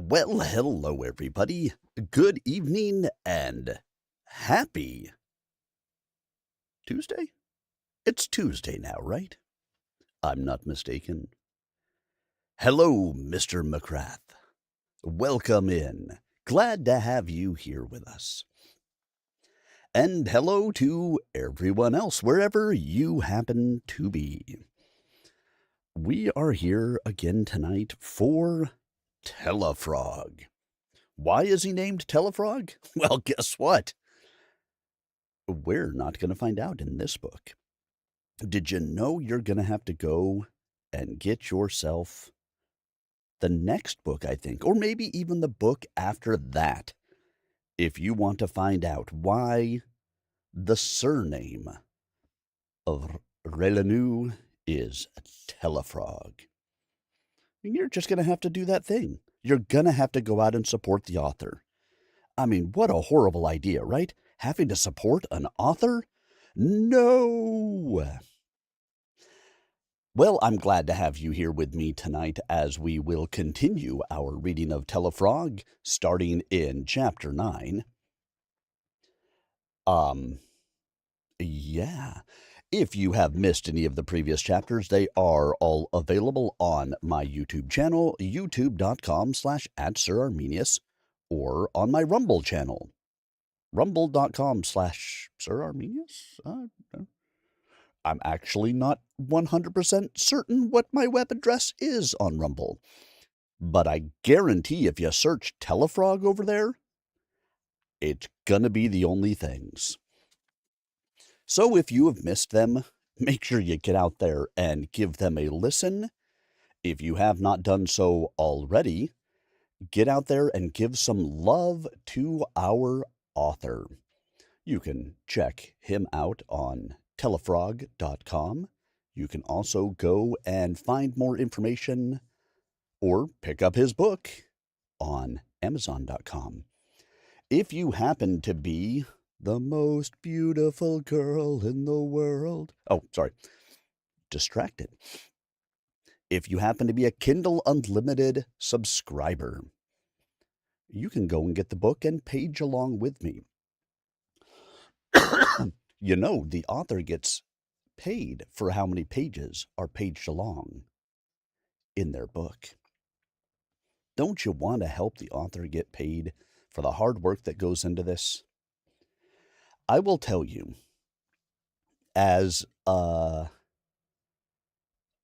Well, hello, everybody. Good evening and happy Tuesday? It's Tuesday now, right? I'm not mistaken. Hello, Mr. MacRath. Welcome in. Glad to have you here with us. And hello to everyone else, wherever you happen to be. We are here again tonight for Tellafrog. Why is he named Tellafrog? Well, guess what? We're not going to find out in this book. Did you know you're going to have to go and get yourself the next book, I think, or maybe even the book after that, if you want to find out why the surname of Raileanu is Tellafrog? You're just going to have to do that thing. You're going to have to go out and support the author. I mean, what a horrible idea, right? Having to support an author? No! Well, I'm glad to have you here with me tonight as we will continue our reading of Tellafrog, starting in Chapter 9. Yeah. If you have missed any of the previous chapters, they are all available on my YouTube channel, youtube.com/@SirArminius, or on my Rumble channel, rumble.com/SirArminius. I'm actually not 100% certain what my web address is on Rumble, but I guarantee if you search Tellafrog over there, it's gonna be the only things. So if you have missed them, make sure you get out there and give them a listen. If you have not done so already, get out there and give some love to our author. You can check him out on Tellafrog.com. You can also go and find more information or pick up his book on Amazon.com. If you happen to be the most beautiful girl in the world. Distracted. If you happen to be a Kindle Unlimited subscriber, you can go and get the book and page along with me. You know, the author gets paid for how many pages are paged along in their book. Don't you want to help the author get paid for the hard work that goes into this? I will tell you, as a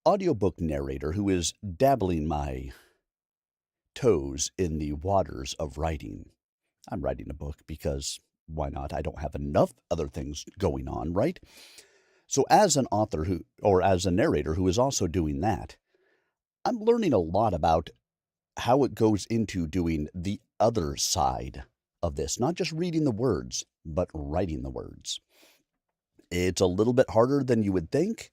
audiobook narrator who is dabbling my toes in the waters of writing, I'm writing a book because why not? I don't have enough other things going on, right? So as an author or as a narrator who is also doing that, I'm learning a lot about how it goes into doing the other side of this, not just reading the words, but writing the words. It's a little bit harder than you would think.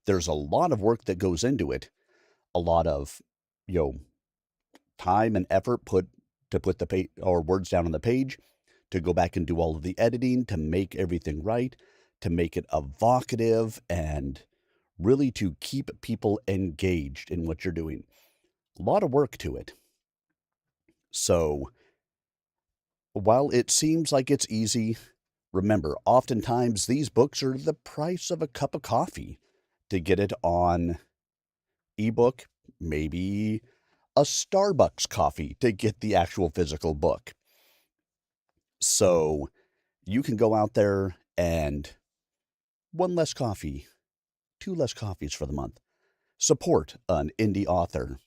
There's a lot of work that goes into it, a lot of, time and effort to put the words down on the page, to go back and do all of the editing, to make everything right, to make it evocative, and really to keep people engaged in what you're doing. A lot of work to it. So, while it seems like it's easy, remember, oftentimes these books are the price of a cup of coffee. To get it on ebook, maybe a Starbucks coffee to get the actual physical book. So you can go out there and one less coffee, 2 less coffees for the month. Support an indie author.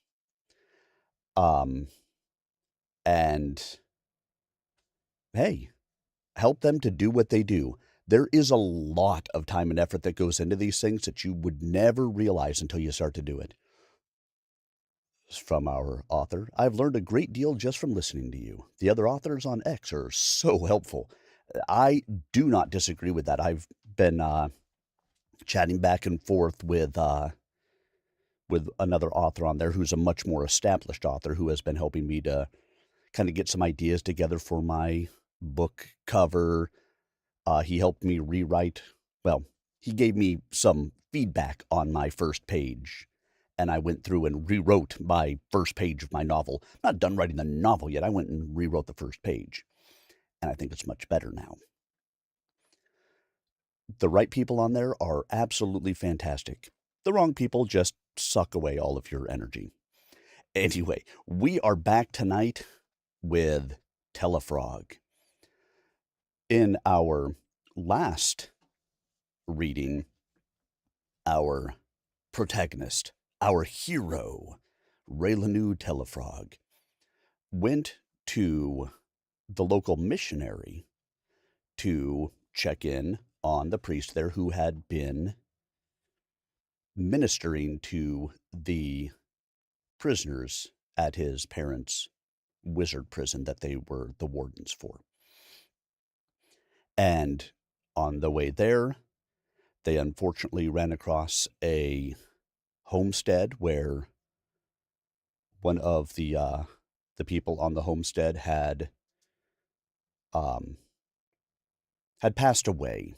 And hey, help them to do what they do. There is a lot of time and effort that goes into these things that you would never realize until you start to do it. From our author, I've learned a great deal just from listening to you. The other authors on X are so helpful. I do not disagree with that. I've been chatting back and forth with another author on there who's a much more established author who has been helping me to kind of get some ideas together for my book cover. He helped me rewrite. Well, he gave me some feedback on my first page and I went through and rewrote my first page of my novel. I'm not done writing the novel yet. I went and rewrote the first page, and I think it's much better now. The right people on there are absolutely fantastic. The wrong people just suck away all of your energy. Anyway, we are back tonight with Tellafrog. In our last reading, our protagonist, our hero, Raileanu Tellafrog, went to the local missionary to check in on the priest there who had been ministering to the prisoners at his parents' wizard prison that they were the wardens for. And on the way there, they unfortunately ran across a homestead where one of the people on the homestead had passed away.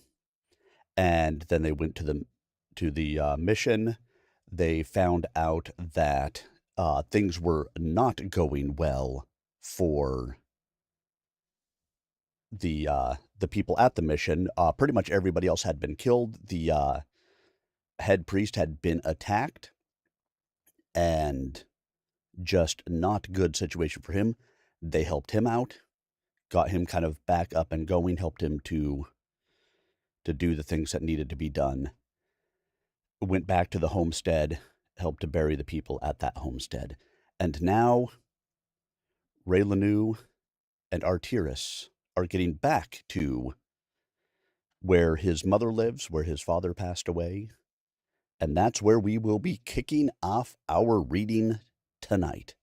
And then they went to the mission. They found out that things were not going well for the people at the mission. Pretty much everybody else had been killed. The head priest had been attacked, and just not good situation for him. They helped him out, got him kind of back up and going, helped him to do the things that needed to be done. Went back to the homestead, helped to bury the people at that homestead. And now Raileanu and Artyrus are getting back to where his mother lives, where his father passed away. And that's where we will be kicking off our reading tonight,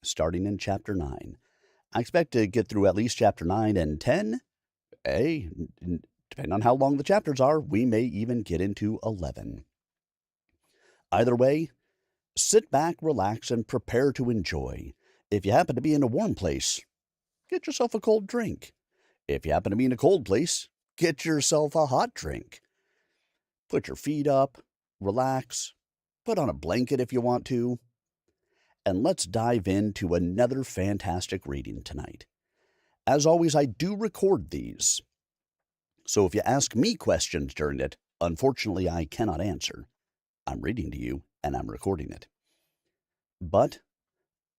starting in Chapter 9. I expect to get through at least Chapter 9 and 10. Hey, depending on how long the chapters are, we may even get into 11. Either way, sit back, relax, and prepare to enjoy. If you happen to be in a warm place, get yourself a cold drink. If you happen to be in a cold place, get yourself a hot drink. Put your feet up, relax, put on a blanket if you want to, and let's dive into another fantastic reading tonight. As always, I do record these, so if you ask me questions during it, unfortunately I cannot answer. I'm reading to you, and I'm recording it. But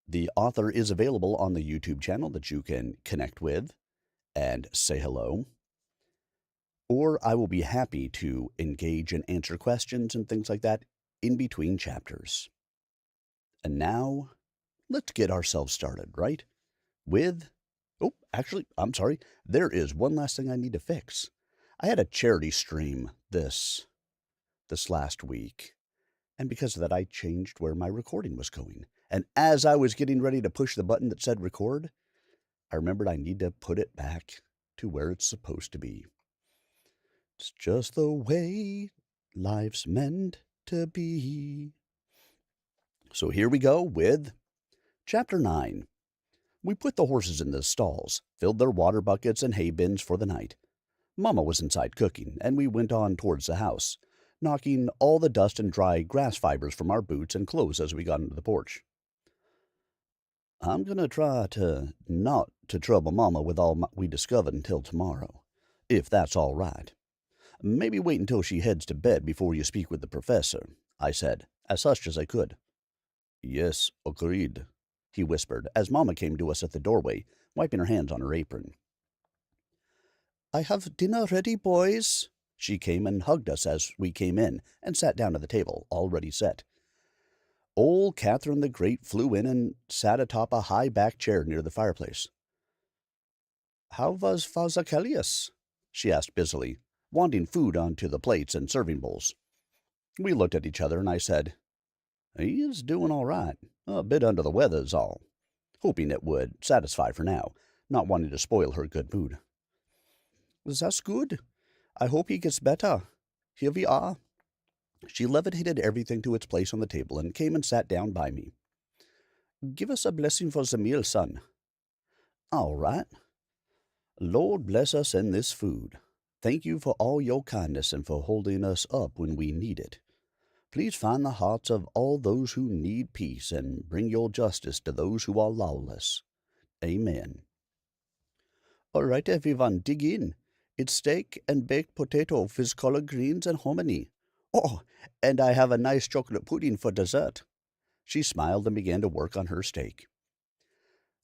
the author is available on the YouTube channel that you can connect with and say hello. Or I will be happy to engage and answer questions and things like that in between chapters. And now, let's get ourselves started, right? With, I'm sorry, there is one last thing I need to fix. I had a charity stream this last week, and because of that, I changed where my recording was going. And as I was getting ready to push the button that said record, I remembered I need to put it back to where it's supposed to be. It's just the way life's meant to be. So here we go with Chapter 9. We put the horses in the stalls, filled their water buckets and hay bins for the night. Mama was inside cooking, and we went on towards the house, knocking all the dust and dry grass fibers from our boots and clothes as we got into the porch. I'm going to try not to trouble Mama with all we discovered until tomorrow, if that's all right. Maybe wait until she heads to bed before you speak with the professor, I said, as hushed as I could. Yes, agreed, he whispered, as Mama came to us at the doorway, wiping her hands on her apron. I have dinner ready, boys. She came and hugged us as we came in and sat down at the table, already set. Old Catherine the Great flew in and sat atop a high-backed chair near the fireplace. How was Father Callias? She asked busily, wanding food onto the plates and serving bowls. We looked at each other, and I said, He is doing all right. A bit under the weather is all. Hoping it would satisfy for now, not wanting to spoil her good mood. That's good. I hope he gets better. Here we are. She levitated everything to its place on the table and came and sat down by me. Give us a blessing for the meal, son. All right. Lord bless us and this food. Thank you for all your kindness and for holding us up when we need it. Please find the hearts of all those who need peace and bring your justice to those who are lawless. Amen. All right, everyone, dig in. It's steak and baked potato with collard greens and hominy. Oh, and I have a nice chocolate pudding for dessert. She smiled and began to work on her steak.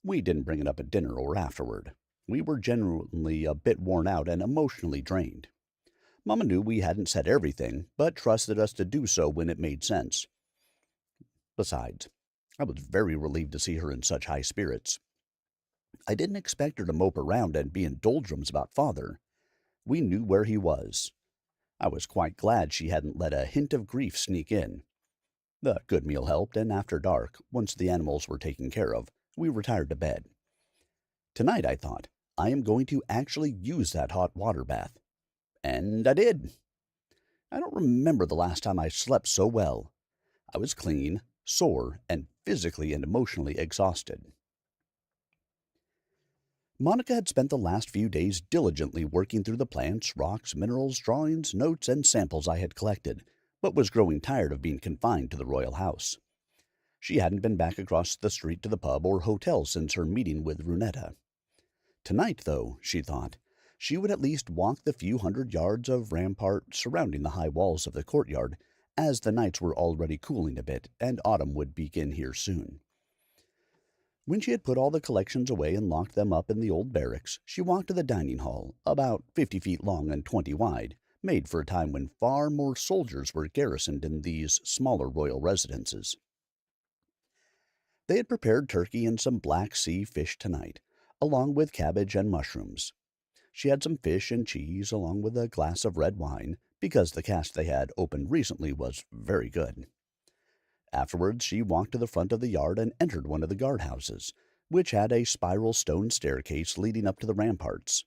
We didn't bring it up at dinner or afterward. We were genuinely a bit worn out and emotionally drained. Mama knew we hadn't said everything, but trusted us to do so when it made sense. Besides, I was very relieved to see her in such high spirits. I didn't expect her to mope around and be in doldrums about Father. We knew where he was. I was quite glad she hadn't let a hint of grief sneak in. The good meal helped, and after dark, once the animals were taken care of, we retired to bed. Tonight, I thought, I am going to actually use that hot water bath. And I did. I don't remember the last time I slept so well. I was clean, sore, and physically and emotionally exhausted. Monica had spent the last few days diligently working through the plants, rocks, minerals, drawings, notes, and samples I had collected, but was growing tired of being confined to the royal house. She hadn't been back across the street to the pub or hotel since her meeting with Runetta. Tonight, though, she thought, she would at least walk the few hundred yards of rampart surrounding the high walls of the courtyard, as the nights were already cooling a bit and autumn would begin here soon. When she had put all the collections away and locked them up in the old barracks, she walked to the dining hall, about 50 feet long and 20 wide, made for a time when far more soldiers were garrisoned in these smaller royal residences. They had prepared turkey and some Black Sea fish tonight, along with cabbage and mushrooms. She had some fish and cheese, along with a glass of red wine, because the cask they had opened recently was very good. Afterwards, she walked to the front of the yard and entered one of the guardhouses, which had a spiral stone staircase leading up to the ramparts.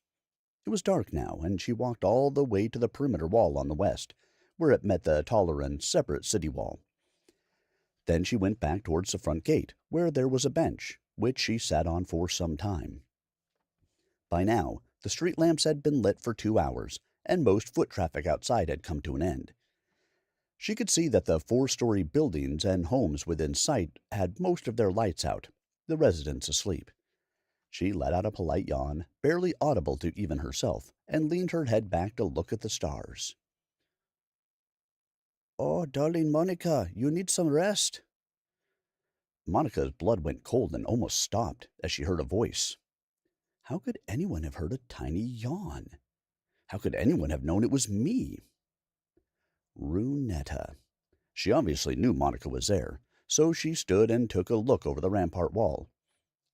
It was dark now, and she walked all the way to the perimeter wall on the west, where it met the taller and separate city wall. Then she went back towards the front gate, where there was a bench, which she sat on for some time. By now, the street lamps had been lit for 2 hours, and most foot traffic outside had come to an end. She could see that the 4-story buildings and homes within sight had most of their lights out, the residents asleep. She let out a polite yawn, barely audible to even herself, and leaned her head back to look at the stars. "Oh, darling Monica, you need some rest." Monica's blood went cold and almost stopped as she heard a voice. How could anyone have heard a tiny yawn? How could anyone have known it was me? Runetta. She obviously knew Monica was there, so she stood and took a look over the rampart wall.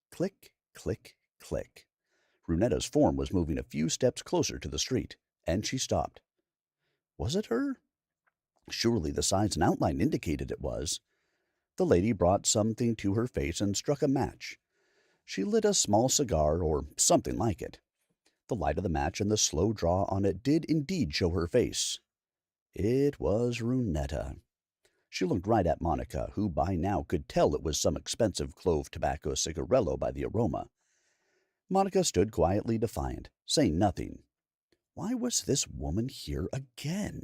Click, click, click. Runetta's form was moving a few steps closer to the street, and she stopped. Was it her? Surely the size and outline indicated it was. The lady brought something to her face and struck a match. She lit a small cigar, or something like it. The light of the match and the slow draw on it did indeed show her face. It was Runetta. She looked right at Monica, who by now could tell it was some expensive clove tobacco cigarello by the aroma. Monica stood quietly defiant, saying nothing. Why was this woman here again?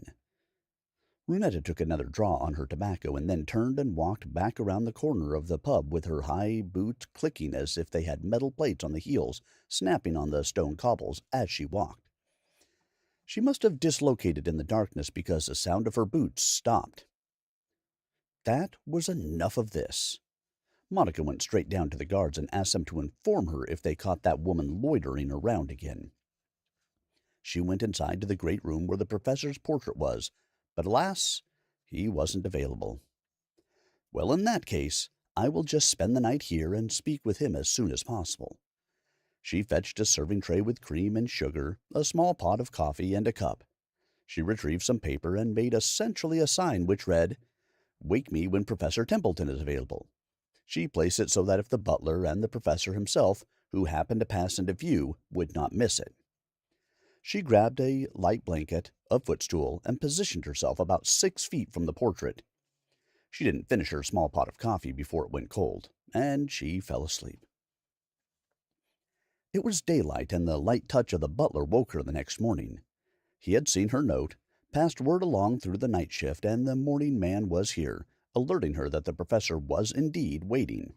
Runetta took another draw on her tobacco and then turned and walked back around the corner of the pub with her high boots clicking as if they had metal plates on the heels, snapping on the stone cobbles as she walked. She must have dislocated in the darkness because the sound of her boots stopped. That was enough of this. Monica went straight down to the guards and asked them to inform her if they caught that woman loitering around again. She went inside to the great room where the professor's portrait was, but alas, he wasn't available. Well, in that case, I will just spend the night here and speak with him as soon as possible. She fetched a serving tray with cream and sugar, a small pot of coffee, and a cup. She retrieved some paper and made essentially a sign which read, "Wake me when Professor Templeton is available." She placed it so that if the butler and the professor himself, who happened to pass into view, would not miss it. She grabbed a light blanket, a footstool, and positioned herself about 6 feet from the portrait. She didn't finish her small pot of coffee before it went cold, and she fell asleep. It was daylight, and the light touch of the butler woke her the next morning. He had seen her note, passed word along through the night shift, and the morning man was here, alerting her that the professor was indeed waiting.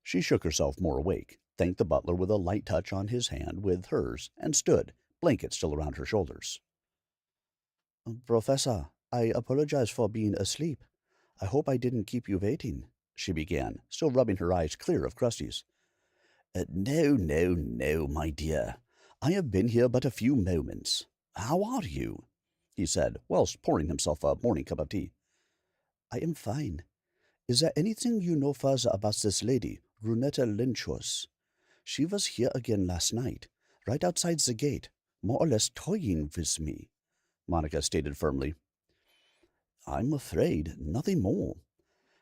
She shook herself more awake, thanked the butler with a light touch on his hand with hers, and stood, blanket still around her shoulders. "Professor, I apologize for being asleep. I hope I didn't keep you waiting," she began, still rubbing her eyes clear of Krusty's. No, no, no, my dear. I have been here but a few moments. How are you?" he said, whilst pouring himself a morning cup of tea. "I am fine. Is there anything you know further about this lady, Runetta Lynchos? She was here again last night, right outside the gate, more or less toying with me," Monica stated firmly. "I'm afraid nothing more.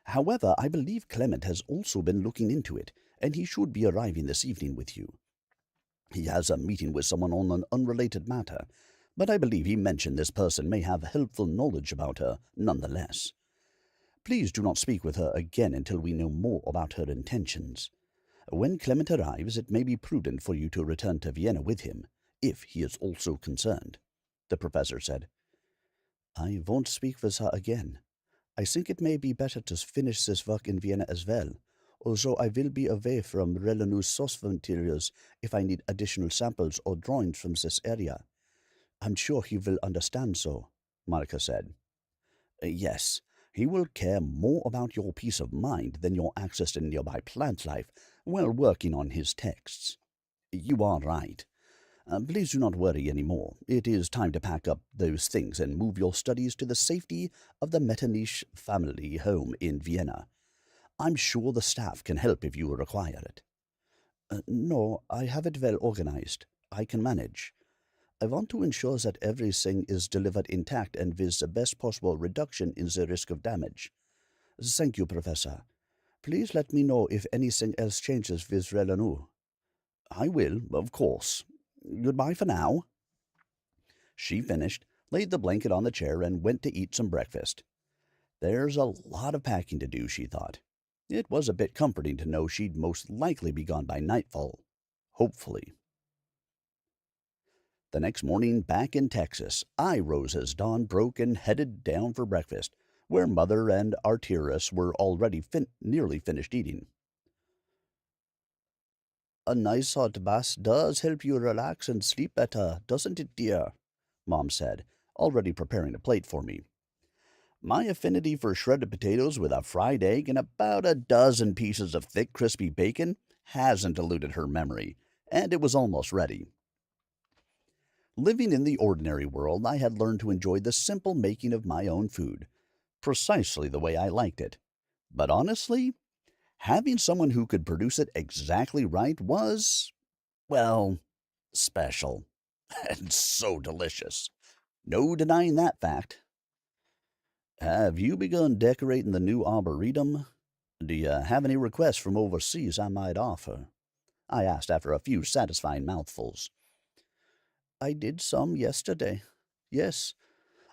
However, I believe Clement has also been looking into it, and he should be arriving this evening with you. He has a meeting with someone on an unrelated matter, but I believe he mentioned this person may have helpful knowledge about her nonetheless. Please do not speak with her again until we know more about her intentions. When Clement arrives, it may be prudent for you to return to Vienna with him, if he is also concerned," the professor said. "I won't speak with her again. I think it may be better to finish this work in Vienna as well, although I will be away from Raileanu's source materials if I need additional samples or drawings from this area. I'm sure he will understand so," Monica said. "Yes, he will care more about your peace of mind than your access to nearby plant life while working on his texts. You are right. Please do not worry any more. It is time to pack up those things and move your studies to the safety of the Metternich family home in Vienna. I'm sure the staff can help if you require it." No, I have it well organized. I can manage. I want to ensure that everything is delivered intact and with the best possible reduction in the risk of damage. Thank you, Professor. Please let me know if anything else changes with Raileanu." "I will, of course. Goodbye for now." She finished, laid the blanket on the chair, and went to eat some breakfast. There's a lot of packing to do, she thought. It was a bit comforting to know she'd most likely be gone by nightfall. Hopefully. The next morning, back in Texas, I rose as dawn broke and headed down for breakfast, where Mother and Artyrus were already nearly finished eating. "A nice hot bath does help you relax and sleep better, doesn't it, dear?" Mom said, already preparing a plate for me. My affinity for shredded potatoes with a fried egg and about a dozen pieces of thick, crispy bacon hasn't eluded her memory, and it was almost ready. Living in the ordinary world, I had learned to enjoy the simple making of my own food, precisely the way I liked it. But honestly, having someone who could produce it exactly right was, well, special. And so delicious. No denying that fact. "Have you begun decorating the new arboretum? Do you have any requests from overseas I might offer?" I asked after a few satisfying mouthfuls. "I did some yesterday. Yes,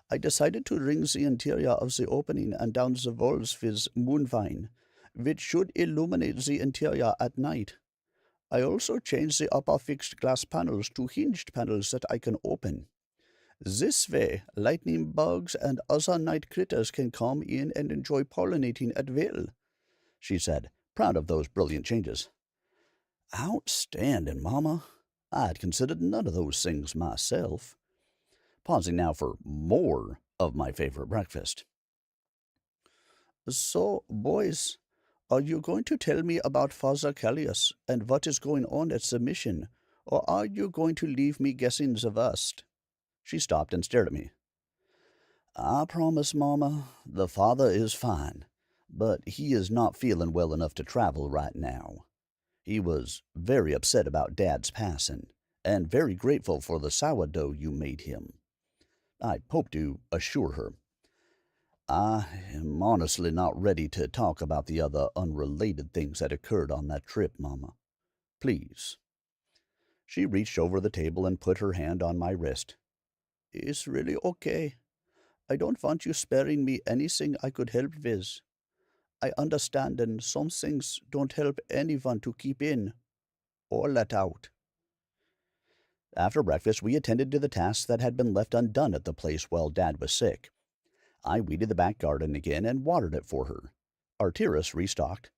I decided to ring the interior of the opening and down the walls with moonvine, which should illuminate the interior at night. I also changed the upper fixed glass panels to hinged panels that I can open. This way, lightning bugs and other night critters can come in and enjoy pollinating at will," she said, proud of those brilliant changes. "Outstanding, Mama. I'd considered none of those things myself." Pausing now for more of my favorite breakfast. "So, boys, are you going to tell me about Father Callias and what is going on at the mission, or are you going to leave me guessing the worst?" She stopped and stared at me. "I promise, Mama, the father is fine, but he is not feeling well enough to travel right now. He was very upset about Dad's passing, and very grateful for the sourdough you made him," I hoped to assure her. "I am honestly not ready to talk about the other unrelated things that occurred on that trip, Mama. Please." She reached over the table and put her hand on my wrist. "It's really okay. I don't want you sparing me anything I could help with. I understand, and some things don't help anyone to keep in or let out." After breakfast, we attended to the tasks that had been left undone at the place while Dad was sick. I weeded the back garden again and watered it for her. Arteris restocked,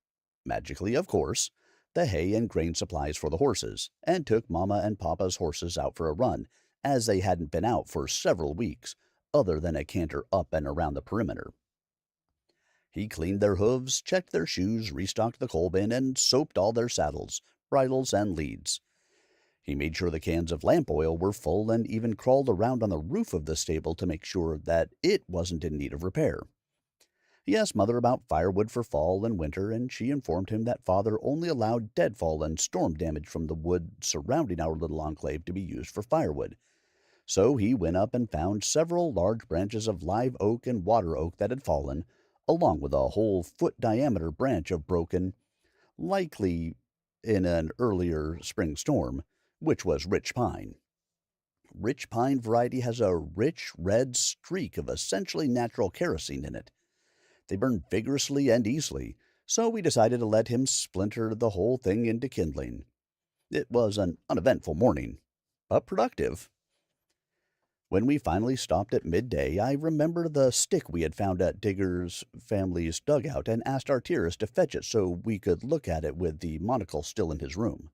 magically of course, the hay and grain supplies for the horses, and took Mama and Papa's horses out for a run, as they hadn't been out for several weeks, other than a canter up and around the perimeter. He cleaned their hooves, checked their shoes, restocked the coal bin, and soaped all their saddles, bridles, and leads. He made sure the cans of lamp oil were full and even crawled around on the roof of the stable to make sure that it wasn't in need of repair. He asked Mother about firewood for fall and winter, and she informed him that Father only allowed deadfall and storm damage from the wood surrounding our little enclave to be used for firewood. So he went up and found several large branches of live oak and water oak that had fallen, along with a whole foot-diameter branch of broken, likely in an earlier spring storm, which was rich pine. Rich pine variety has a rich red streak of essentially natural kerosene in it. They burn vigorously and easily, so we decided to let him splinter the whole thing into kindling. It was an uneventful morning, but productive. When we finally stopped at midday, I remembered the stick we had found at Digger's family's dugout and asked Arteris to fetch it so we could look at it with the monocle still in his room.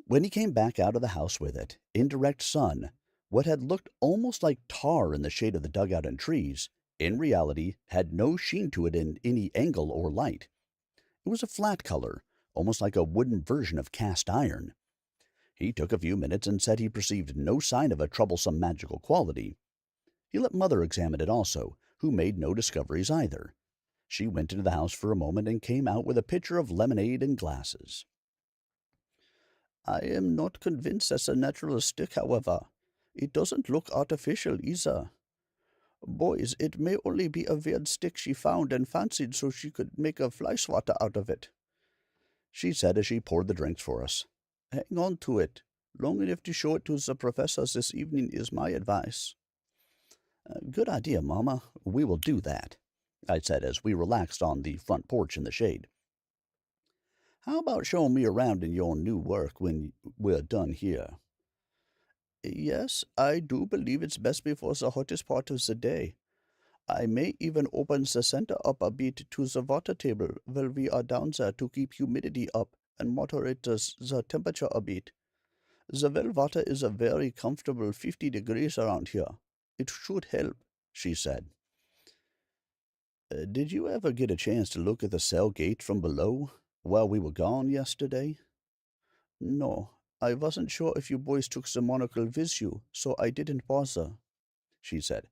When he came back out of the house with it, in direct sun, what had looked almost like tar in the shade of the dugout and trees, in reality had no sheen to it in any angle or light. It was a flat color, almost like a wooden version of cast iron. He took a few minutes and said he perceived no sign of a troublesome magical quality. He let Mother examine it also, who made no discoveries either. She went into the house for a moment and came out with a pitcher of lemonade and glasses. "I am not convinced that's a natural stick, however. It doesn't look artificial either. Boys, it may only be a weird stick she found and fancied so she could make a fly swatter out of it," she said as she poured the drinks for us. "Hang on to it. Long enough to show it to the professors this evening is my advice." "Good idea, Mama. We will do that," I said as we relaxed on the front porch in the shade. "How about showing me around in your new work when we're done here?" "Yes, I do believe it's best before the hottest part of the day. I may even open the center up a bit to the water table while we are down there to keep humidity up and moderate the temperature a bit. The well water is a very comfortable 50 degrees around here. It should help," she said. "Did you ever get a chance to look at the cell gate from below while we were gone yesterday?" "No, I wasn't sure if you boys took the monocle with you, so I didn't bother," she said.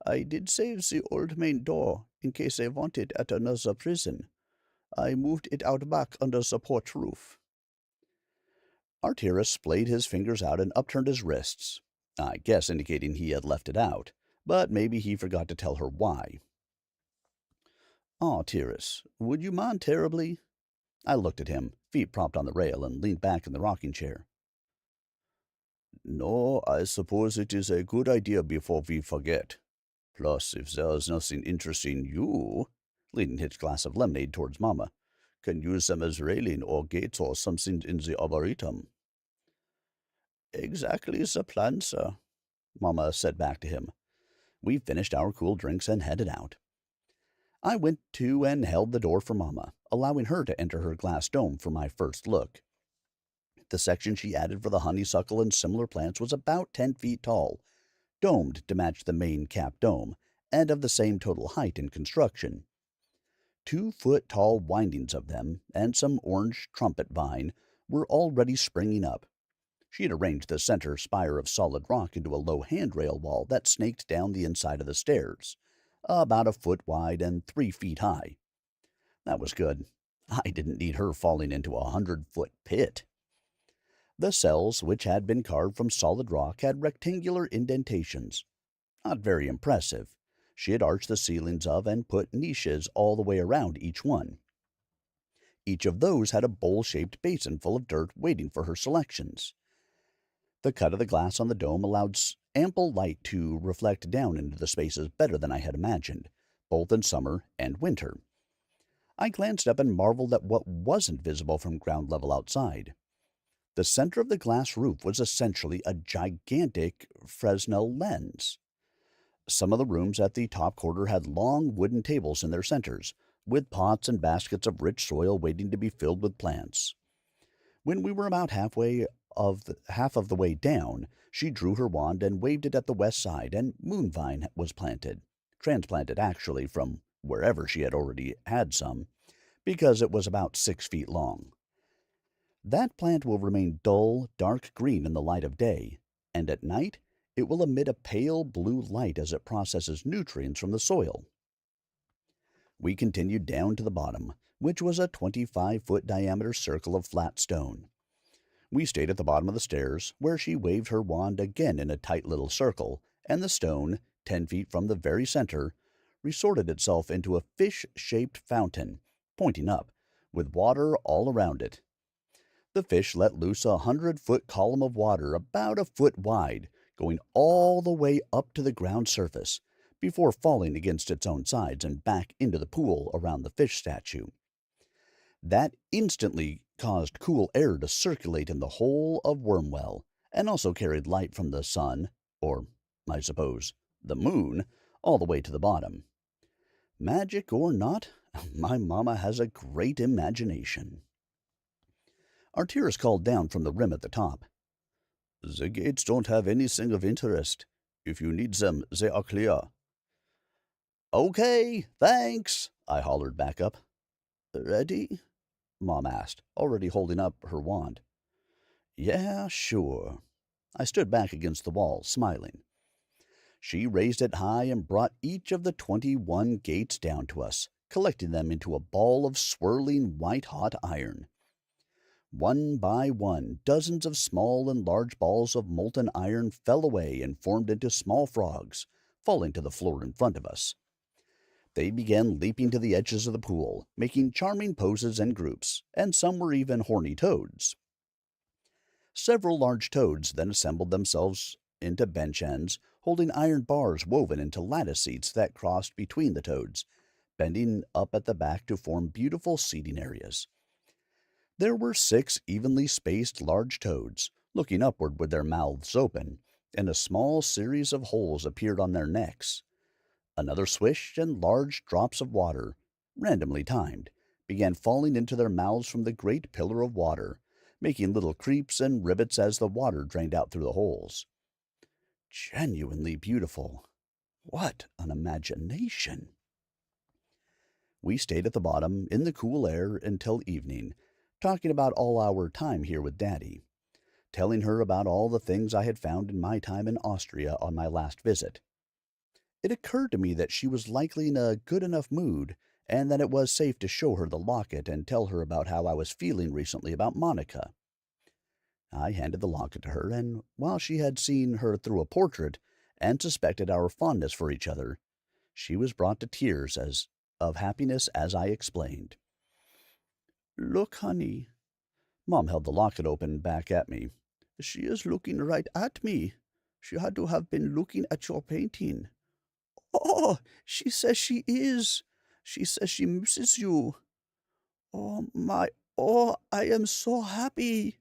"I did save the old main door in case they want it at another prison. I moved it out back under the porch roof." Arteris splayed his fingers out and upturned his wrists, I guess indicating he had left it out, but maybe he forgot to tell her why. "Arteris, would you mind terribly?" I looked at him, feet propped on the rail, and leaned back in the rocking chair. "No, I suppose it is a good idea before we forget. Plus, if there's nothing interesting, you," leaning his glass of lemonade towards Mama, "can use them as railing or gates or something in the arboretum." "Exactly the plan, sir," Mama said back to him. We finished our cool drinks and headed out. I went to and held the door for Mama, allowing her to enter her glass dome for my first look. The section she added for the honeysuckle and similar plants was about 10 feet tall, domed to match the main cap dome, and of the same total height and construction. 2-foot-tall windings of them, and some orange trumpet vine, were already springing up. She had arranged the center spire of solid rock into a low handrail wall that snaked down the inside of the stairs, about a foot wide and 3 feet high. That was good. I didn't need her falling into a 100-foot pit. The cells, which had been carved from solid rock, had rectangular indentations. Not very impressive. She had arched the ceilings of and put niches all the way around each one. Each of those had a bowl-shaped basin full of dirt waiting for her selections. The cut of the glass on the dome allowed ample light to reflect down into the spaces better than I had imagined, both in summer and winter. I glanced up and marveled at what wasn't visible from ground level outside. The center of the glass roof was essentially a gigantic Fresnel lens. Some of the rooms at the top quarter had long wooden tables in their centers, with pots and baskets of rich soil waiting to be filled with plants. When we were about half of the way down, she drew her wand and waved it at the west side, and moonvine was transplanted actually from wherever she had already had some, because it was about 6 feet long. That plant will remain dull, dark green in the light of day, and at night it will emit a pale blue light as it processes nutrients from the soil. We continued down to the bottom, which was a 25-foot diameter circle of flat stone. We stayed at the bottom of the stairs, where she waved her wand again in a tight little circle, and the stone, 10 feet from the very center, resorted itself into a fish-shaped fountain, pointing up, with water all around it. The fish let loose a 100-foot column of water about a foot wide, going all the way up to the ground surface, before falling against its own sides and back into the pool around the fish statue. That instantly caused cool air to circulate in the whole of Wormwell, and also carried light from the sun, or, I suppose, the moon, all the way to the bottom. Magic or not, my mama has a great imagination. Artyrus called down from the rim at the top. "The gates don't have anything of interest. If you need them, they are clear." "Okay, thanks," I hollered back up. "Ready?" Mom asked, already holding up her wand. "Yeah, sure." I stood back against the wall, smiling. She raised it high and brought each of the 21 gates down to us, collecting them into a ball of swirling white-hot iron. One by one, dozens of small and large balls of molten iron fell away and formed into small frogs, falling to the floor in front of us. They began leaping to the edges of the pool, making charming poses and groups, and some were even horny toads. Several large toads then assembled themselves into bench ends, holding iron bars woven into lattice seats that crossed between the toads, bending up at the back to form beautiful seating areas. There were 6 evenly spaced large toads, looking upward with their mouths open, and a small series of holes appeared on their necks. Another swish, and large drops of water, randomly timed, began falling into their mouths from the great pillar of water, making little creeps and rivets as the water drained out through the holes. Genuinely beautiful. What an imagination! We stayed at the bottom in the cool air until evening, talking about all our time here with Daddy, telling her about all the things I had found in my time in Austria on my last visit. It occurred to me that she was likely in a good enough mood, and that it was safe to show her the locket and tell her about how I was feeling recently about Monica. I handed the locket to her, and while she had seen her through a portrait and suspected our fondness for each other, she was brought to tears of happiness as I explained. "Look, honey." Mom held the locket open back at me. "She is looking right at me. She had to have been looking at your painting." "Oh, she says she is. She says she misses you." Oh, I am so happy."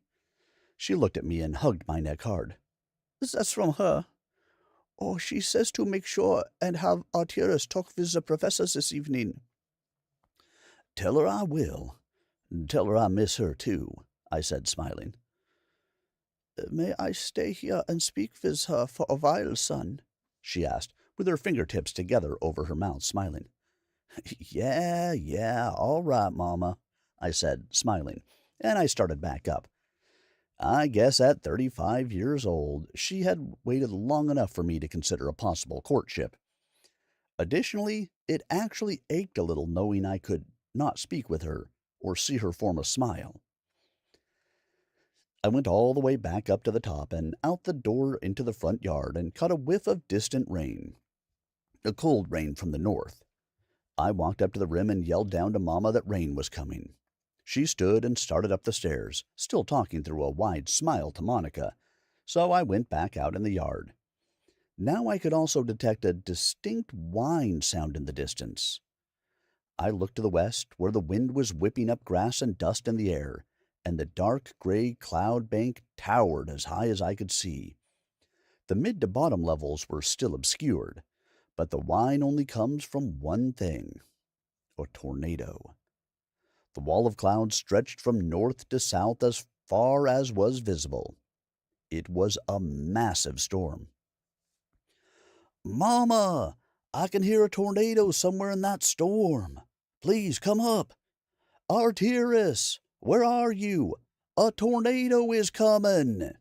She looked at me and hugged my neck hard. "That's from her. Oh, she says to make sure and have Artyrus talk with the professors this evening." "Tell her I will. Tell her I miss her, too," I said, smiling. "May I stay here and speak with her for a while, son?" she asked, with her fingertips together over her mouth, smiling. Yeah, all right, Mama," I said, smiling, and I started back up. I guess at 35 years old, she had waited long enough for me to consider a possible courtship. Additionally, it actually ached a little knowing I could not speak with her or see her form a smile. I went all the way back up to the top and out the door into the front yard and caught a whiff of distant rain. A cold rain from the north. I walked up to the rim and yelled down to Mama that rain was coming. She stood and started up the stairs, still talking through a wide smile to Monica, so I went back out in the yard. Now I could also detect a distinct whine sound in the distance. I looked to the west, where the wind was whipping up grass and dust in the air, and the dark gray cloud bank towered as high as I could see. The mid to bottom levels were still obscured, but the wine only comes from one thing: a tornado. The wall of clouds stretched from north to south as far as was visible. It was a massive storm. "Mama, I can hear a tornado somewhere in that storm. Please come up. Artyrus, where are you? A tornado is coming!"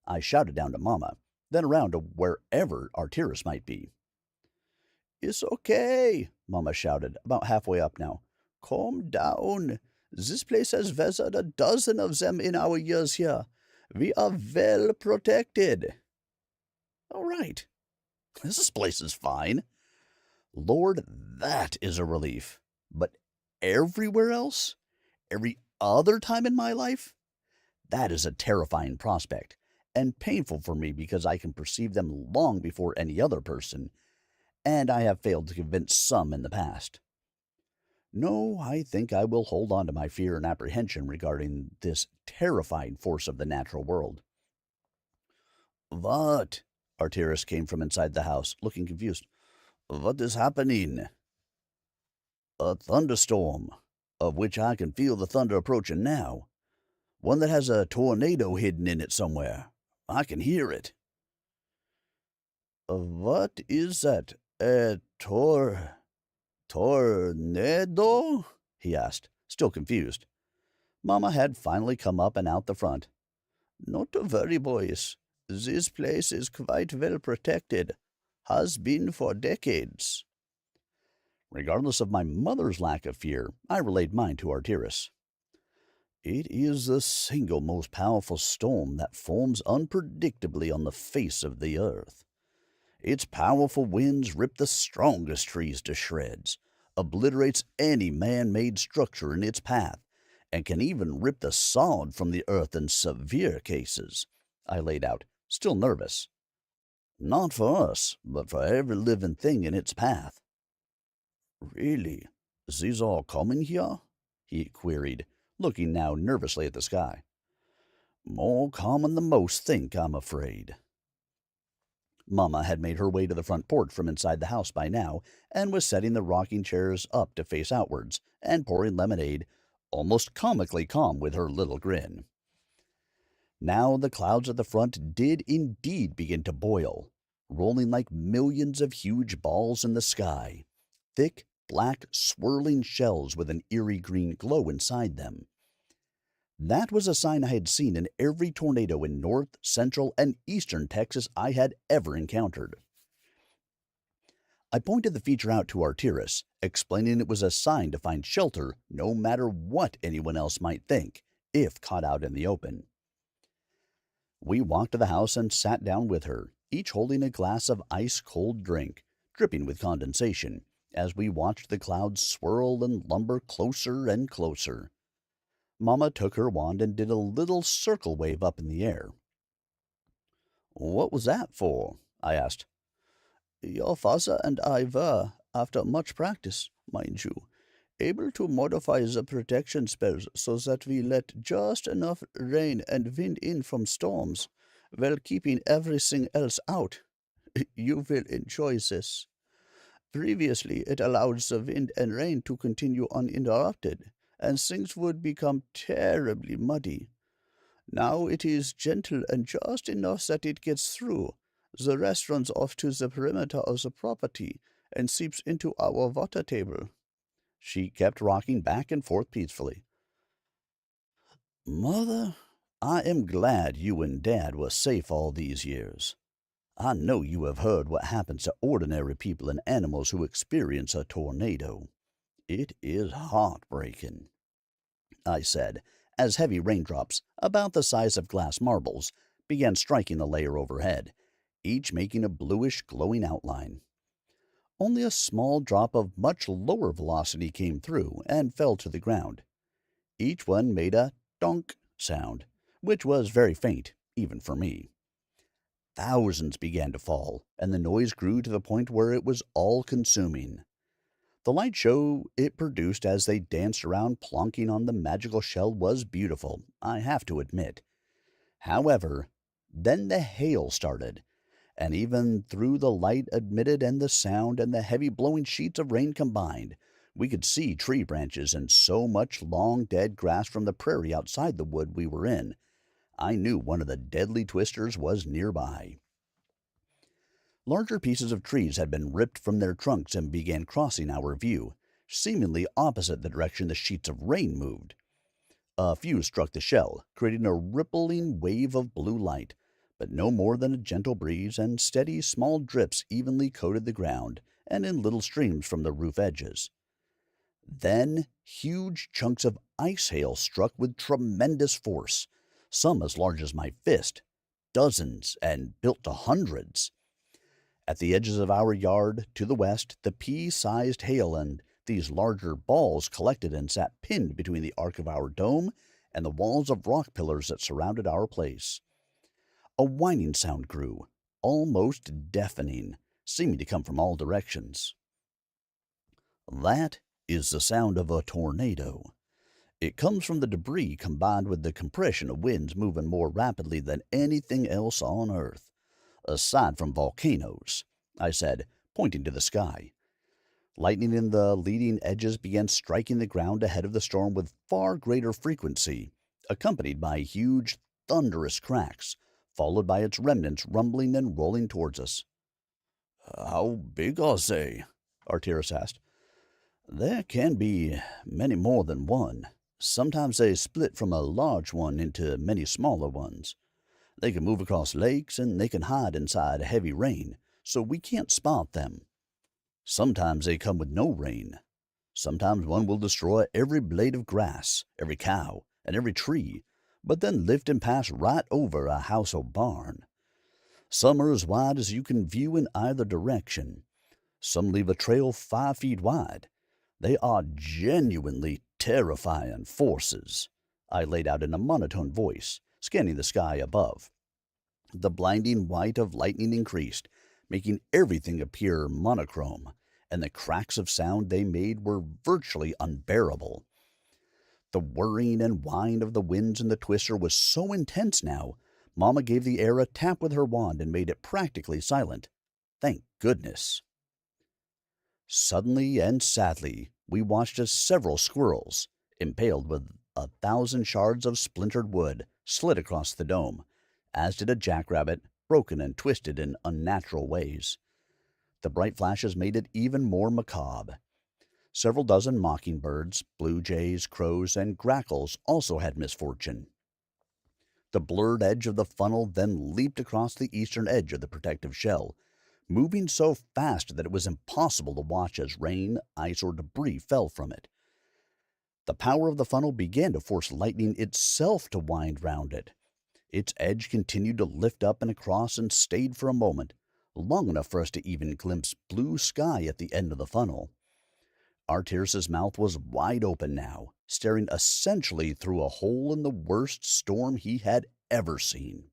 I shouted down to Mama, then around to wherever Artyrus might be. "It's okay," Mama shouted, about halfway up now. "Calm down. This place has weathered a dozen of them in our years here. We are well protected." "All right. This place is fine." Lord, that is a relief. But everywhere else? Every other time in my life? That is a terrifying prospect, and painful for me because I can perceive them long before any other person, and I have failed to convince some in the past. No, I think I will hold on to my fear and apprehension regarding this terrifying force of the natural world. "What?" Artyrus came from inside the house, looking confused. "What is happening?" "A thunderstorm, of which I can feel the thunder approaching now. One that has a tornado hidden in it somewhere. I can hear it." "What is that? A tornado?" he asked, still confused. Mama had finally come up and out the front. "Not to worry, boys. This place is quite well protected. Has been for decades." Regardless of my mother's lack of fear, I relayed mine to Artyrus. "It is the single most powerful storm that forms unpredictably on the face of the earth. Its powerful winds rip the strongest trees to shreds, obliterates any man-made structure in its path, and can even rip the sod from the earth in severe cases," I laid out, still nervous. "Not for us, but for every living thing in its path." "Really? These are common here?" he queried, looking now nervously at the sky. "More common than most think, I'm afraid." Mama had made her way to the front porch from inside the house by now, and was setting the rocking chairs up to face outwards, and pouring lemonade, almost comically calm with her little grin. Now the clouds at the front did indeed begin to boil, rolling like millions of huge balls in the sky, thick, black, swirling shells with an eerie green glow inside them. That was a sign I had seen in every tornado in north, central, and eastern Texas I had ever encountered. I pointed the feature out to Artyrus, explaining it was a sign to find shelter no matter what anyone else might think, if caught out in the open. We walked to the house and sat down with her, each holding a glass of ice-cold drink, dripping with condensation, as we watched the clouds swirl and lumber closer and closer. Mama took her wand and did a little circle wave up in the air. "What was that for?" I asked. "Your father and I were, after much practice, mind you, able to modify the protection spells so that we let just enough rain and wind in from storms, while keeping everything else out. You will enjoy this. Previously, it allowed the wind and rain to continue uninterrupted, and things would become terribly muddy. Now it is gentle and just enough that it gets through. The rest runs off to the perimeter of the property and seeps into our water table." She kept rocking back and forth peacefully. "Mother, I am glad you and Dad were safe all these years. I know you have heard what happens to ordinary people and animals who experience a tornado. It is heartbreaking," I said, as heavy raindrops, about the size of glass marbles, began striking the layer overhead, each making a bluish glowing outline. Only a small drop of much lower velocity came through and fell to the ground. Each one made a donk sound, which was very faint, even for me. Thousands began to fall, and the noise grew to the point where it was all-consuming. The light show it produced as they danced around plonking on the magical shell was beautiful, I have to admit. However, then the hail started, and even through the light admitted and the sound and the heavy blowing sheets of rain combined, we could see tree branches and so much long dead grass from the prairie outside the wood we were in. I knew one of the deadly twisters was nearby. Larger pieces of trees had been ripped from their trunks and began crossing our view, seemingly opposite the direction the sheets of rain moved. A few struck the shell, creating a rippling wave of blue light, but no more than a gentle breeze, and steady small drips evenly coated the ground and in little streams from the roof edges. Then huge chunks of ice hail struck with tremendous force, some as large as my fist, dozens and built to hundreds. At the edges of our yard, to the west, the pea-sized hail and these larger balls collected and sat pinned between the arc of our dome and the walls of rock pillars that surrounded our place. A whining sound grew, almost deafening, seeming to come from all directions. That is the sound of a tornado. It comes from the debris combined with the compression of winds moving more rapidly than anything else on Earth, aside from volcanoes, I said, pointing to the sky. Lightning in the leading edges began striking the ground ahead of the storm with far greater frequency, accompanied by huge, thunderous cracks, followed by its remnants rumbling and rolling towards us. "How big are they?" Arcturus asked. "There can be many more than one. Sometimes they split from a large one into many smaller ones. They can move across lakes, and they can hide inside heavy rain, so we can't spot them. Sometimes they come with no rain. Sometimes one will destroy every blade of grass, every cow, and every tree, but then lift and pass right over a house or barn. Some are as wide as you can view in either direction. Some leave a trail 5 feet wide. They are genuinely terrifying forces," I laid out in a monotone voice, scanning the sky above. The blinding white of lightning increased, making everything appear monochrome, and the cracks of sound they made were virtually unbearable. The whirring and whine of the winds in the twister was so intense now, Mama gave the air a tap with her wand and made it practically silent. Thank goodness. Suddenly and sadly, we watched as several squirrels, impaled with 1,000 shards of splintered wood, slid across the dome, as did a jackrabbit, broken and twisted in unnatural ways. The bright flashes made it even more macabre. Several dozen mockingbirds, blue jays, crows, and grackles also had misfortune. The blurred edge of the funnel then leaped across the eastern edge of the protective shell, moving so fast that it was impossible to watch as rain, ice, or debris fell from it. The power of the funnel began to force lightning itself to wind round it. Its edge continued to lift up and across and stayed for a moment, long enough for us to even glimpse blue sky at the end of the funnel. Arcturus's mouth was wide open now, staring essentially through a hole in the worst storm he had ever seen.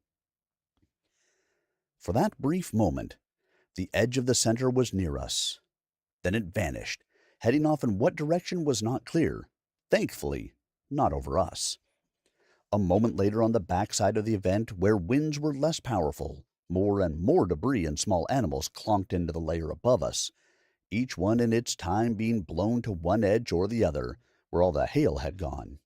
For that brief moment, the edge of the center was near us. Then it vanished, heading off in what direction was not clear, thankfully not over us. A moment later, on the backside of the event, where winds were less powerful, more and more debris and small animals clonked into the layer above us, each one in its time being blown to one edge or the other, where all the hail had gone.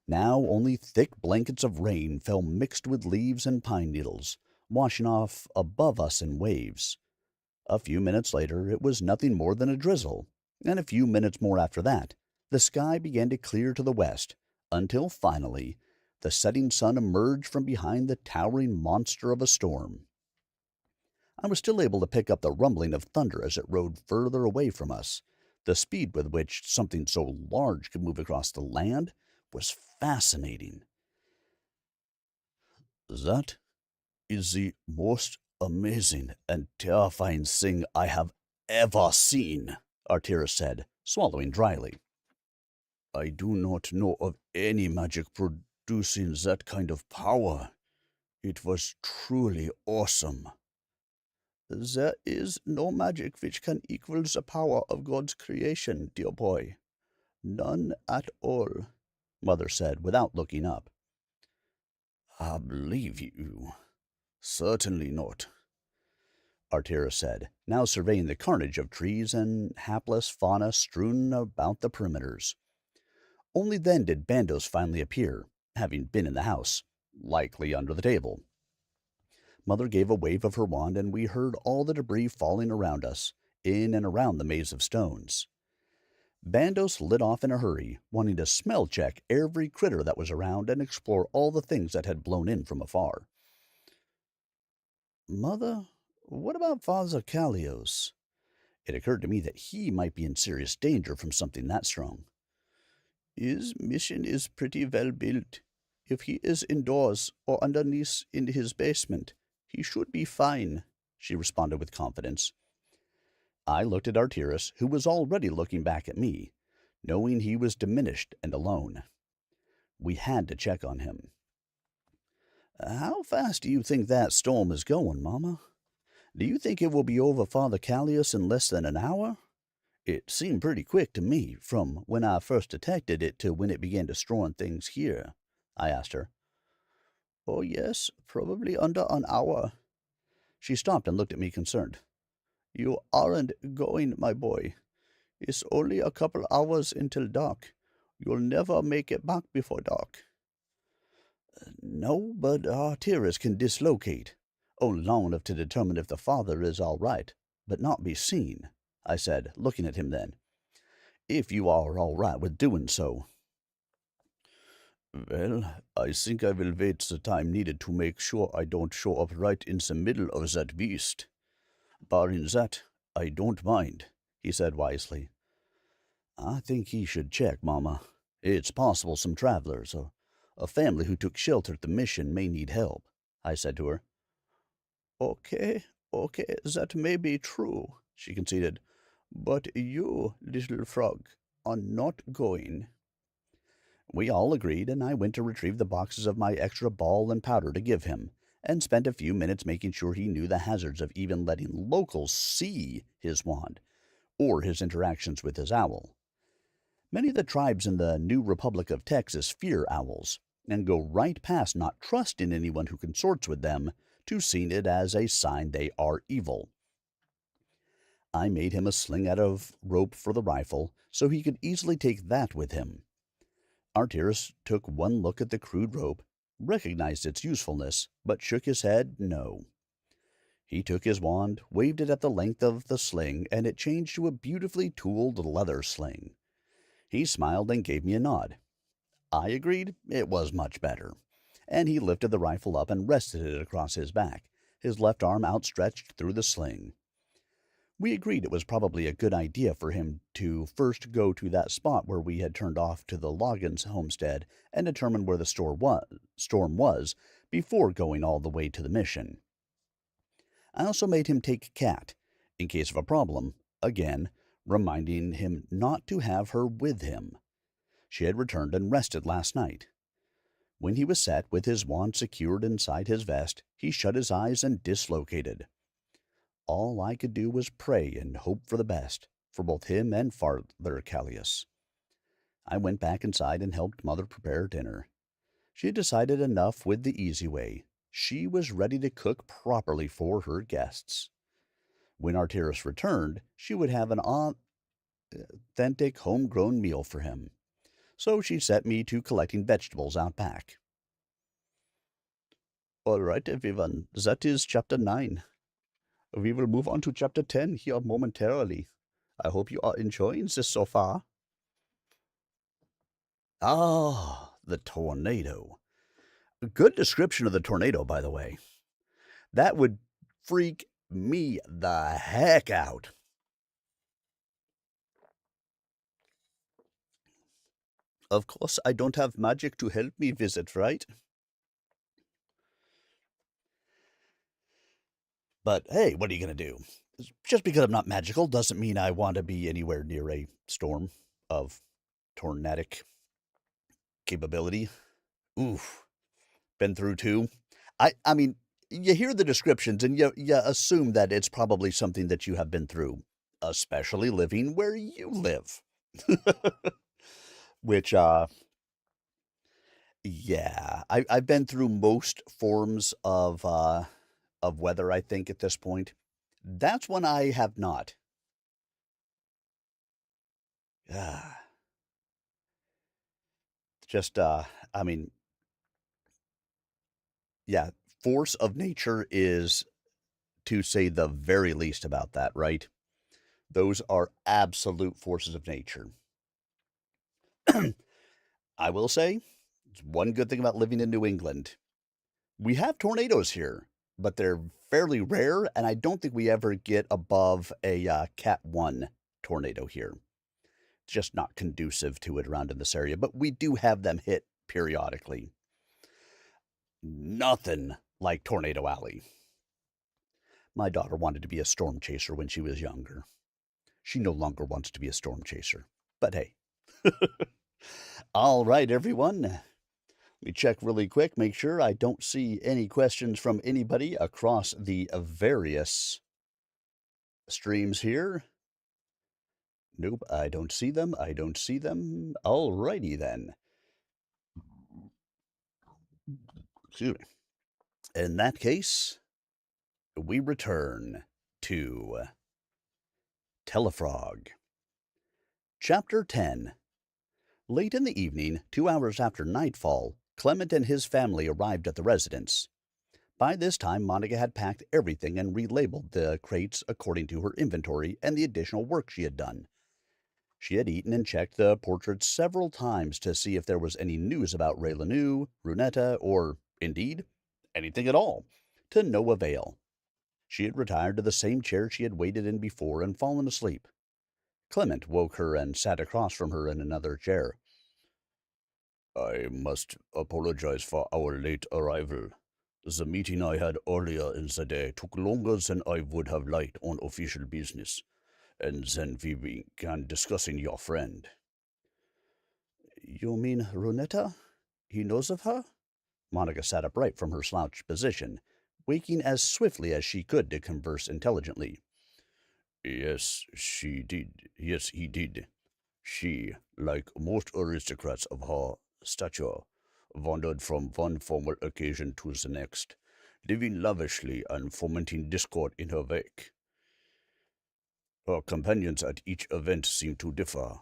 Now only thick blankets of rain fell mixed with leaves and pine needles, washing off above us in waves. A few minutes later it was nothing more than a drizzle, and a few minutes more after that the sky began to clear to the west, until finally the setting sun emerged from behind the towering monster of a storm. I was still able to pick up the rumbling of thunder as it rode further away from us. The speed with which something so large could move across the land was fascinating. "That is the most amazing and terrifying thing I have ever seen," Arcturus said, swallowing dryly. "I do not know of any magic producing that kind of power. It was truly awesome." There is no magic which can equal the power of God's creation, dear boy. None at all, Mother said without looking up. I believe you. Certainly not, Artera said, now surveying the carnage of trees and hapless fauna strewn about the perimeters. Only then did Bandos finally appear, having been in the house, likely under the table. Mother gave a wave of her wand, and we heard all the debris falling around us, in and around the maze of stones. Bandos lit off in a hurry, wanting to smell check every critter that was around and explore all the things that had blown in from afar. Mother, what about Father Callios? It occurred to me that he might be in serious danger from something that strong. His mission is pretty well built. If he is indoors or underneath in his basement, he should be fine, she responded with confidence. I looked at Artyrus, who was already looking back at me, knowing he was diminished and alone. We had to check on him. How fast do you think that storm is going, Mama? Do you think it will be over Father Callius in less than an hour? It seemed pretty quick to me, from when I first detected it to when it began destroying things here, I asked her. Oh, yes, probably under an hour. She stopped and looked at me concerned. You aren't going, my boy. It's only a couple hours until dark. You'll never make it back before dark. No, but Artyrus can dislocate. Only long enough to determine if the father is all right, but not be seen, I said, looking at him then. If you are all right with doing so. Well, I think I will wait the time needed to make sure I don't show up right in the middle of that beast. Barring that, I don't mind, he said wisely. I think he should check, Mama. It's possible some travelers, or a family who took shelter at the mission may need help, I said to her. Okay, that may be true, she conceded. But you, little frog, are not going. We all agreed, and I went to retrieve the boxes of my extra ball and powder to give him, and spent a few minutes making sure he knew the hazards of even letting locals see his wand, or his interactions with his owl. Many of the tribes in the New Republic of Texas fear owls, and go right past not trusting anyone who consorts with them to seeing it as a sign they are evil. I made him a sling out of rope for the rifle, so he could easily take that with him. Artyrus took one look at the crude rope, recognized its usefulness, but shook his head no. He took his wand, waved it at the length of the sling, and it changed to a beautifully tooled leather sling. He smiled and gave me a nod. I agreed it was much better, and he lifted the rifle up and rested it across his back, his left arm outstretched through the sling. We agreed it was probably a good idea for him to first go to that spot where we had turned off to the Loggins homestead and determine where the storm was before going all the way to the mission. I also made him take Cat, in case of a problem, again, reminding him not to have her with him. She had returned and rested last night. When he was set, with his wand secured inside his vest, he shut his eyes and dislocated. All I could do was pray and hope for the best, for both him and Father Callius. I went back inside and helped Mother prepare dinner. She had decided enough with the easy way. She was ready to cook properly for her guests. When Artyrus returned, she would have an authentic homegrown meal for him. So she set me to collecting vegetables out back. All right, everyone, that is Chapter 9. We will move on to Chapter 10 here momentarily. I hope you are enjoying this so far. Ah, the tornado. A good description of the tornado, by the way. That would freak me the heck out. Of course, I don't have magic to help me visit, right? But hey, what are you going to do? Just because I'm not magical doesn't mean I want to be anywhere near a storm of tornadic capability. Oof. Been through two. I mean, you hear the descriptions and you assume that it's probably something that you have been through, especially living where you live. Which, yeah, I've been through most forms of weather, I think, at this point. That's one I have not. Ah, just, I mean, yeah, force of nature is to say the very least about that, right? Those are absolute forces of nature. I will say, one good thing about living in New England. We have tornadoes here, but they're fairly rare, and I don't think we ever get above a Cat 1 tornado here. Just not conducive to it around in this area, but we do have them hit periodically. Nothing like Tornado Alley. My daughter wanted to be a storm chaser when she was younger. She no longer wants to be a storm chaser. But hey. All right, everyone. Let me check really quick, make sure I don't see any questions from anybody across the various streams here. Nope, I don't see them. I don't see them. All righty then. Excuse me. In that case, we return to Tellafrog. Chapter 10. Late in the evening, 2 hours after nightfall, Clement and his family arrived at the residence. By this time, Monica had packed everything and relabeled the crates according to her inventory and the additional work she had done. She had eaten and checked the portraits several times to see if there was any news about Raileanu, Runetta, or, indeed, anything at all, to no avail. She had retired to the same chair she had waited in before and fallen asleep. Clement woke her and sat across from her in another chair. I must apologize for our late arrival. The meeting I had earlier in the day took longer than I would have liked on official business, and then we began discussing your friend. You mean Runetta? He knows of her? Monica sat upright from her slouched position, waking as swiftly as she could to converse intelligently. Yes, she did. Yes, he did. She, like most aristocrats of her stature, wandered from one formal occasion to the next, living lavishly and fomenting discord in her wake. Her companions at each event seemed to differ,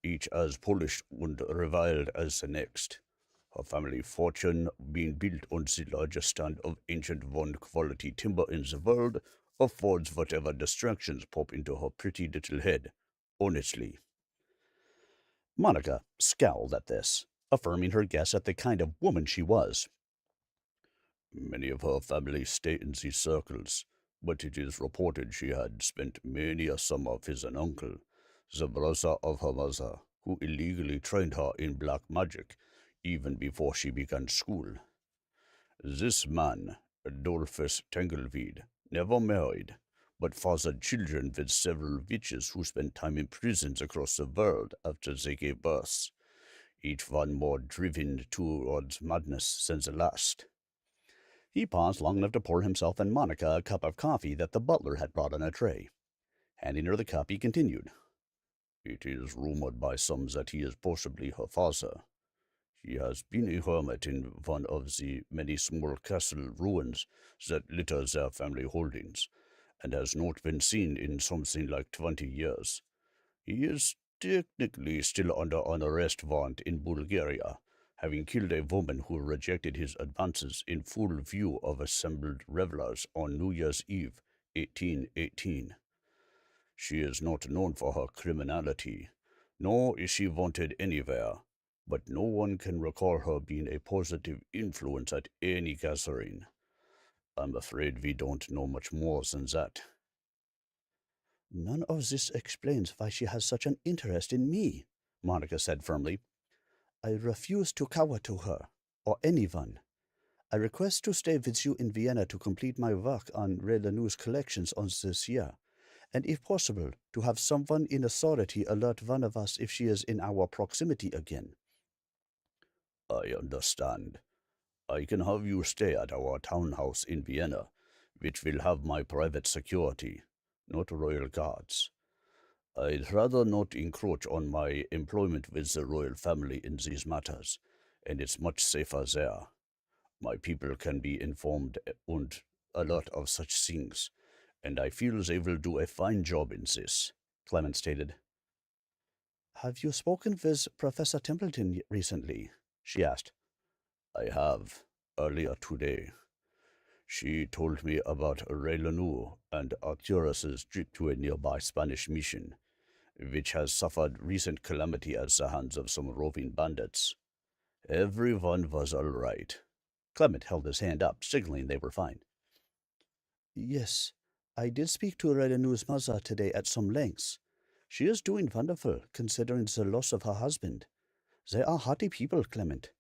each as polished and reviled as the next. Her family fortune, being built on the largest stand of ancient one-quality timber in the world, affords whatever distractions pop into her pretty little head, honestly. Monica scowled at this, affirming her guess at the kind of woman she was. Many of her family stay in these circles, but it is reported she had spent many a summer with his uncle, the brother of her mother, who illegally trained her in black magic even before she began school. This man, Adolphus Tangleweed, never married, but fathered children with several witches who spent time in prisons across the world after they gave birth, each one more driven towards madness than the last. He paused long enough to pour himself and Monica a cup of coffee that the butler had brought on a tray. Handing her the cup, he continued, It is rumored by some that he is possibly her father. He has been a hermit in one of the many small castle ruins that litter their family holdings, and has not been seen in something like 20 years. He is technically still under an arrest warrant in Bulgaria, having killed a woman who rejected his advances in full view of assembled revelers on New Year's Eve, 1818. She is not known for her criminality, nor is she wanted anywhere, but no one can recall her being a positive influence at any gathering. I'm afraid we don't know much more than that. None of this explains why she has such an interest in me, Monica said firmly. I refuse to cower to her, or anyone. I request to stay with you in Vienna to complete my work on Raileanu's collections on this year, and if possible, to have someone in authority alert one of us if she is in our proximity again. I understand. I can have you stay at our townhouse in Vienna, which will have my private security, not royal guards. I'd rather not encroach on my employment with the royal family in these matters, and it's much safer there. My people can be informed and a lot of such things, and I feel they will do a fine job in this, Clement stated. Have you spoken with Professor Templeton recently? She asked. I have, earlier today. She told me about Raileanu and Arcturus's trip to a nearby Spanish mission, which has suffered recent calamity at the hands of some roving bandits. Everyone was all right. Clement held his hand up, signaling they were fine. Yes, I did speak to Raileanu's mother today at some lengths. She is doing wonderful, considering the loss of her husband. They are hearty people, Clement.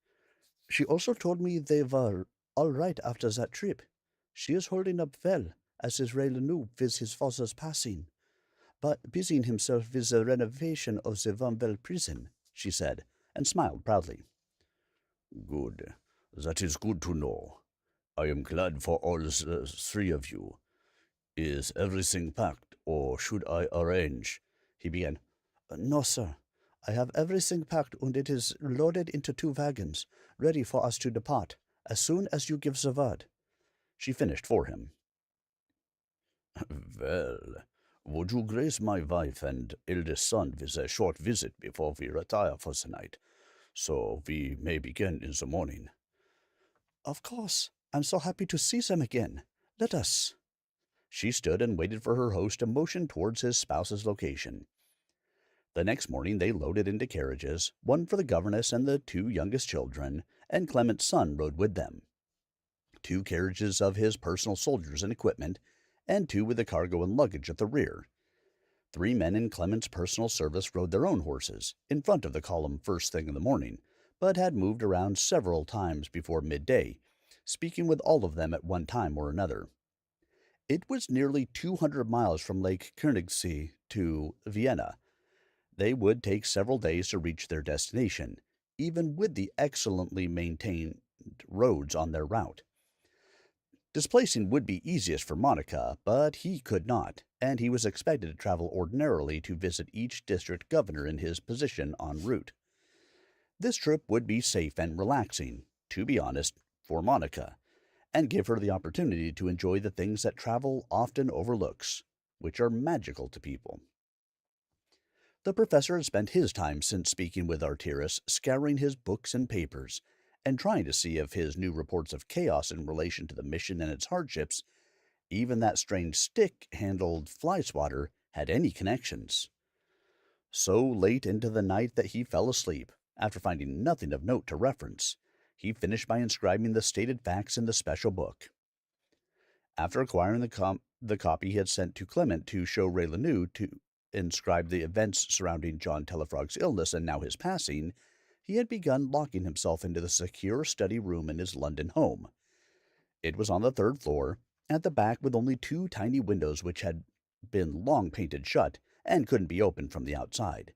She also told me they were all right after that trip. She is holding up well, as is Raileanu with his father's passing, but busying himself with the renovation of the Vanvel prison, she said, and smiled proudly. Good. That is good to know. I am glad for all the three of you. Is everything packed, or should I arrange? He began. No, sir. I have everything packed, and it is loaded into 2 wagons, ready for us to depart, as soon as you give the word. She finished for him. Well, would you grace my wife and eldest son with a short visit before we retire for the night, so we may begin in the morning? Of course. I'm so happy to see them again. Let us. She stood and waited for her host to motion towards his spouse's location. The next morning they loaded into carriages, one for the governess and the 2 youngest children, and Clement's son rode with them. 2 carriages of his personal soldiers and equipment, and 2 with the cargo and luggage at the rear. 3 men in Clement's personal service rode their own horses, in front of the column first thing in the morning, but had moved around several times before midday, speaking with all of them at one time or another. It was nearly 200 miles from Lake Königssee to Vienna. They would take several days to reach their destination, even with the excellently maintained roads on their route. Displacing would be easiest for Monica, but he could not, and he was expected to travel ordinarily to visit each district governor in his position en route. This trip would be safe and relaxing, to be honest, for Monica, and give her the opportunity to enjoy the things that travel often overlooks, which are magical to people. The professor had spent his time since speaking with Arcturus scouring his books and papers, and trying to see if his new reports of chaos in relation to the mission and its hardships, even that strange stick-handled fly swatter, had any connections. So late into the night that he fell asleep, after finding nothing of note to reference, he finished by inscribing the stated facts in the special book. After acquiring the copy he had sent to Clement to show Raileanu to inscribe the events surrounding John Tellafrog's illness and now his passing, he had begun locking himself into the secure study room in his London home. It was on the 3rd floor, at the back, with only 2 tiny windows which had been long painted shut and couldn't be opened from the outside,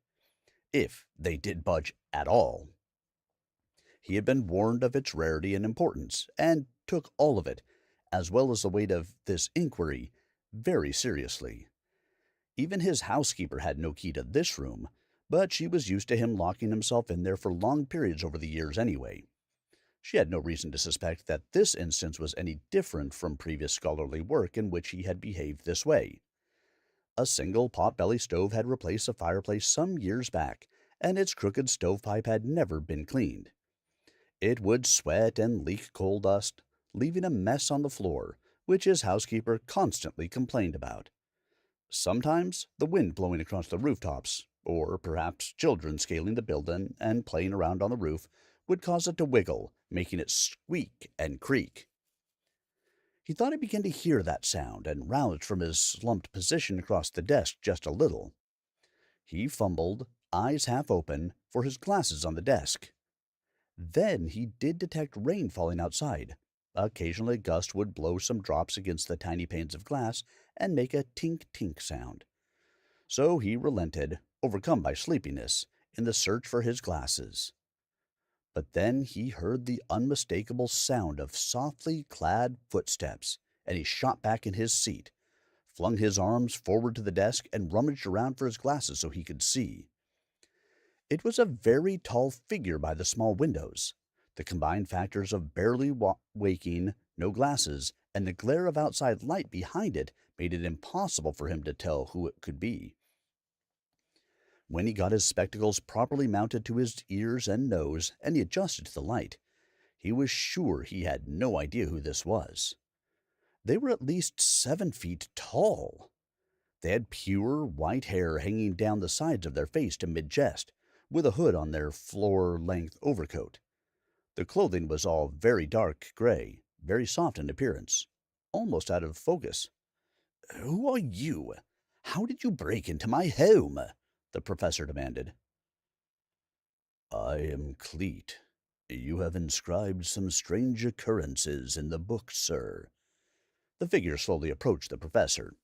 if they did budge at all. He had been warned of its rarity and importance, and took all of it, as well as the weight of this inquiry, very seriously. Even his housekeeper had no key to this room, but she was used to him locking himself in there for long periods over the years anyway. She had no reason to suspect that this instance was any different from previous scholarly work in which he had behaved this way. A single pot-belly stove had replaced the fireplace some years back, and its crooked stovepipe had never been cleaned. It would sweat and leak coal dust, leaving a mess on the floor, which his housekeeper constantly complained about. Sometimes the wind blowing across the rooftops, or perhaps children scaling the building and playing around on the roof, would cause it to wiggle, making it squeak and creak. He thought he began to hear that sound, and roused from his slumped position across the desk just a little. He fumbled, eyes half open, for his glasses on the desk. Then he did detect rain falling outside. Occasionally a gust would blow some drops against the tiny panes of glass and make a tink-tink sound. So he relented, overcome by sleepiness, in the search for his glasses. But then he heard the unmistakable sound of softly clad footsteps, and he shot back in his seat, flung his arms forward to the desk, and rummaged around for his glasses so he could see. It was a very tall figure by the small windows. The combined factors of barely waking, no glasses, and the glare of outside light behind it made it impossible for him to tell who it could be. When he got his spectacles properly mounted to his ears and nose, and he adjusted to the light, he was sure he had no idea who this was. They were at least 7 feet tall. They had pure white hair hanging down the sides of their face to mid-chest, with a hood on their floor-length overcoat. The clothing was all very dark gray, very soft in appearance, almost out of focus. "Who are you? How did you break into my home?" the professor demanded. "I am Cleet. You have inscribed some strange occurrences in the book, sir." The figure slowly approached the professor.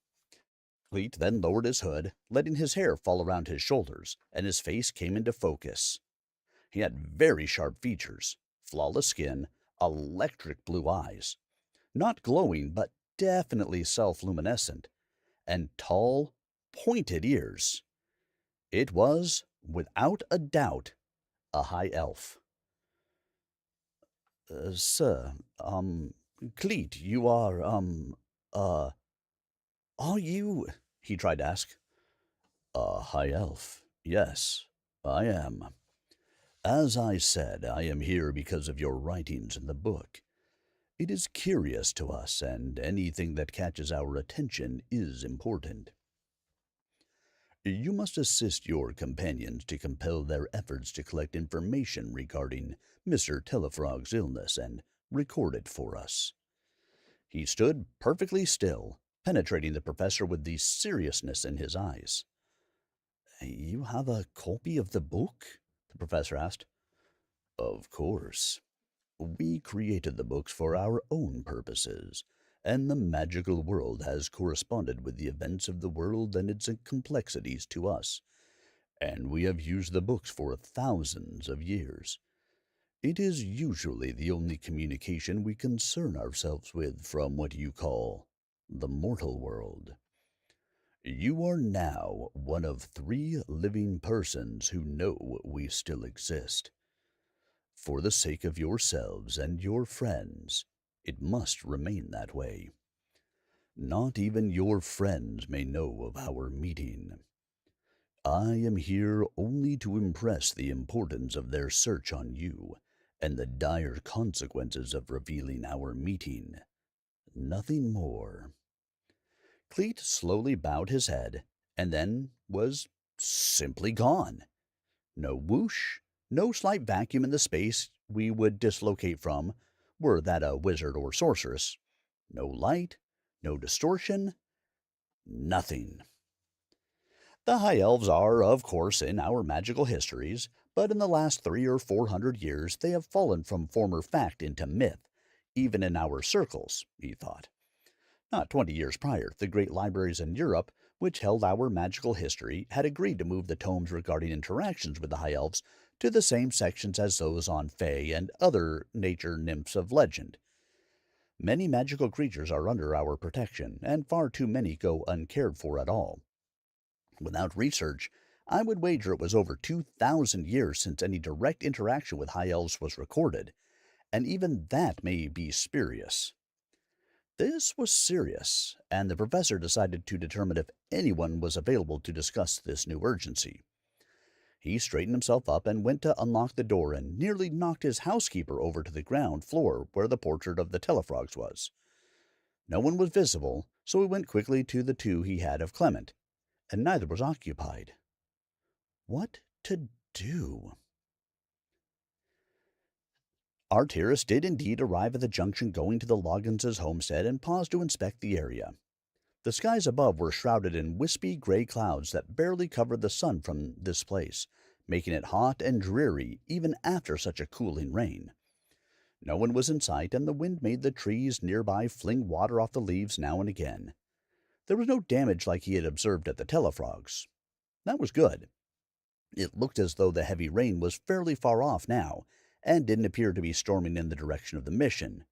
Cleet then lowered his hood, letting his hair fall around his shoulders, and his face came into focus. He had very sharp features, flawless skin, electric blue eyes, not glowing but definitely self-luminescent, and tall, pointed ears. It was, without a doubt, a high elf. Sir, Cleet, you are you?" he tried to ask. "A high elf, yes, I am. As I said, I am here because of your writings in the book. It is curious to us, and anything that catches our attention is important. You must assist your companions to compel their efforts to collect information regarding Mr. Tellafrog's illness and record it for us." He stood perfectly still, penetrating the professor with the seriousness in his eyes. "You have a copy of the book?" the professor asked. "Of course. We created the books for our own purposes, and the magical world has corresponded with the events of the world and its complexities to us, and we have used the books for thousands of years. It is usually the only communication we concern ourselves with from what you call the mortal world. You are now one of 3 living persons who know we still exist. For the sake of yourselves and your friends, it must remain that way. Not even your friends may know of our meeting. I am here only to impress the importance of their search on you and the dire consequences of revealing our meeting. Nothing more." Cleet slowly bowed his head, and then was simply gone. No whoosh, no slight vacuum in the space we would dislocate from, were that a wizard or sorceress. No light, no distortion, nothing. The High Elves are, of course, in our magical histories, but in the last 300 or 400 years they have fallen from former fact into myth, even in our circles, he thought. Not 20 years prior, the great libraries in Europe, which held our magical history, had agreed to move the tomes regarding interactions with the High Elves to the same sections as those on Fae and other nature nymphs of legend. Many magical creatures are under our protection, and far too many go uncared for at all. Without research, I would wager it was over 2,000 years since any direct interaction with High Elves was recorded, and even that may be spurious. This was serious, and the professor decided to determine if anyone was available to discuss this new urgency. He straightened himself up and went to unlock the door and nearly knocked his housekeeper over to the ground floor where the portrait of the Tellafrogs was. No one was visible, so he went quickly to the 2 he had of Clement, and neither was occupied. What to do? Arteris did indeed arrive at the junction going to the Loggins' homestead and paused to inspect the area. The skies above were shrouded in wispy gray clouds that barely covered the sun from this place, making it hot and dreary even after such a cooling rain. No one was in sight, and the wind made the trees nearby fling water off the leaves now and again. There was no damage like he had observed at the Tellafrogs. That was good. It looked as though the heavy rain was fairly far off now, and didn't appear to be storming in the direction of the mission.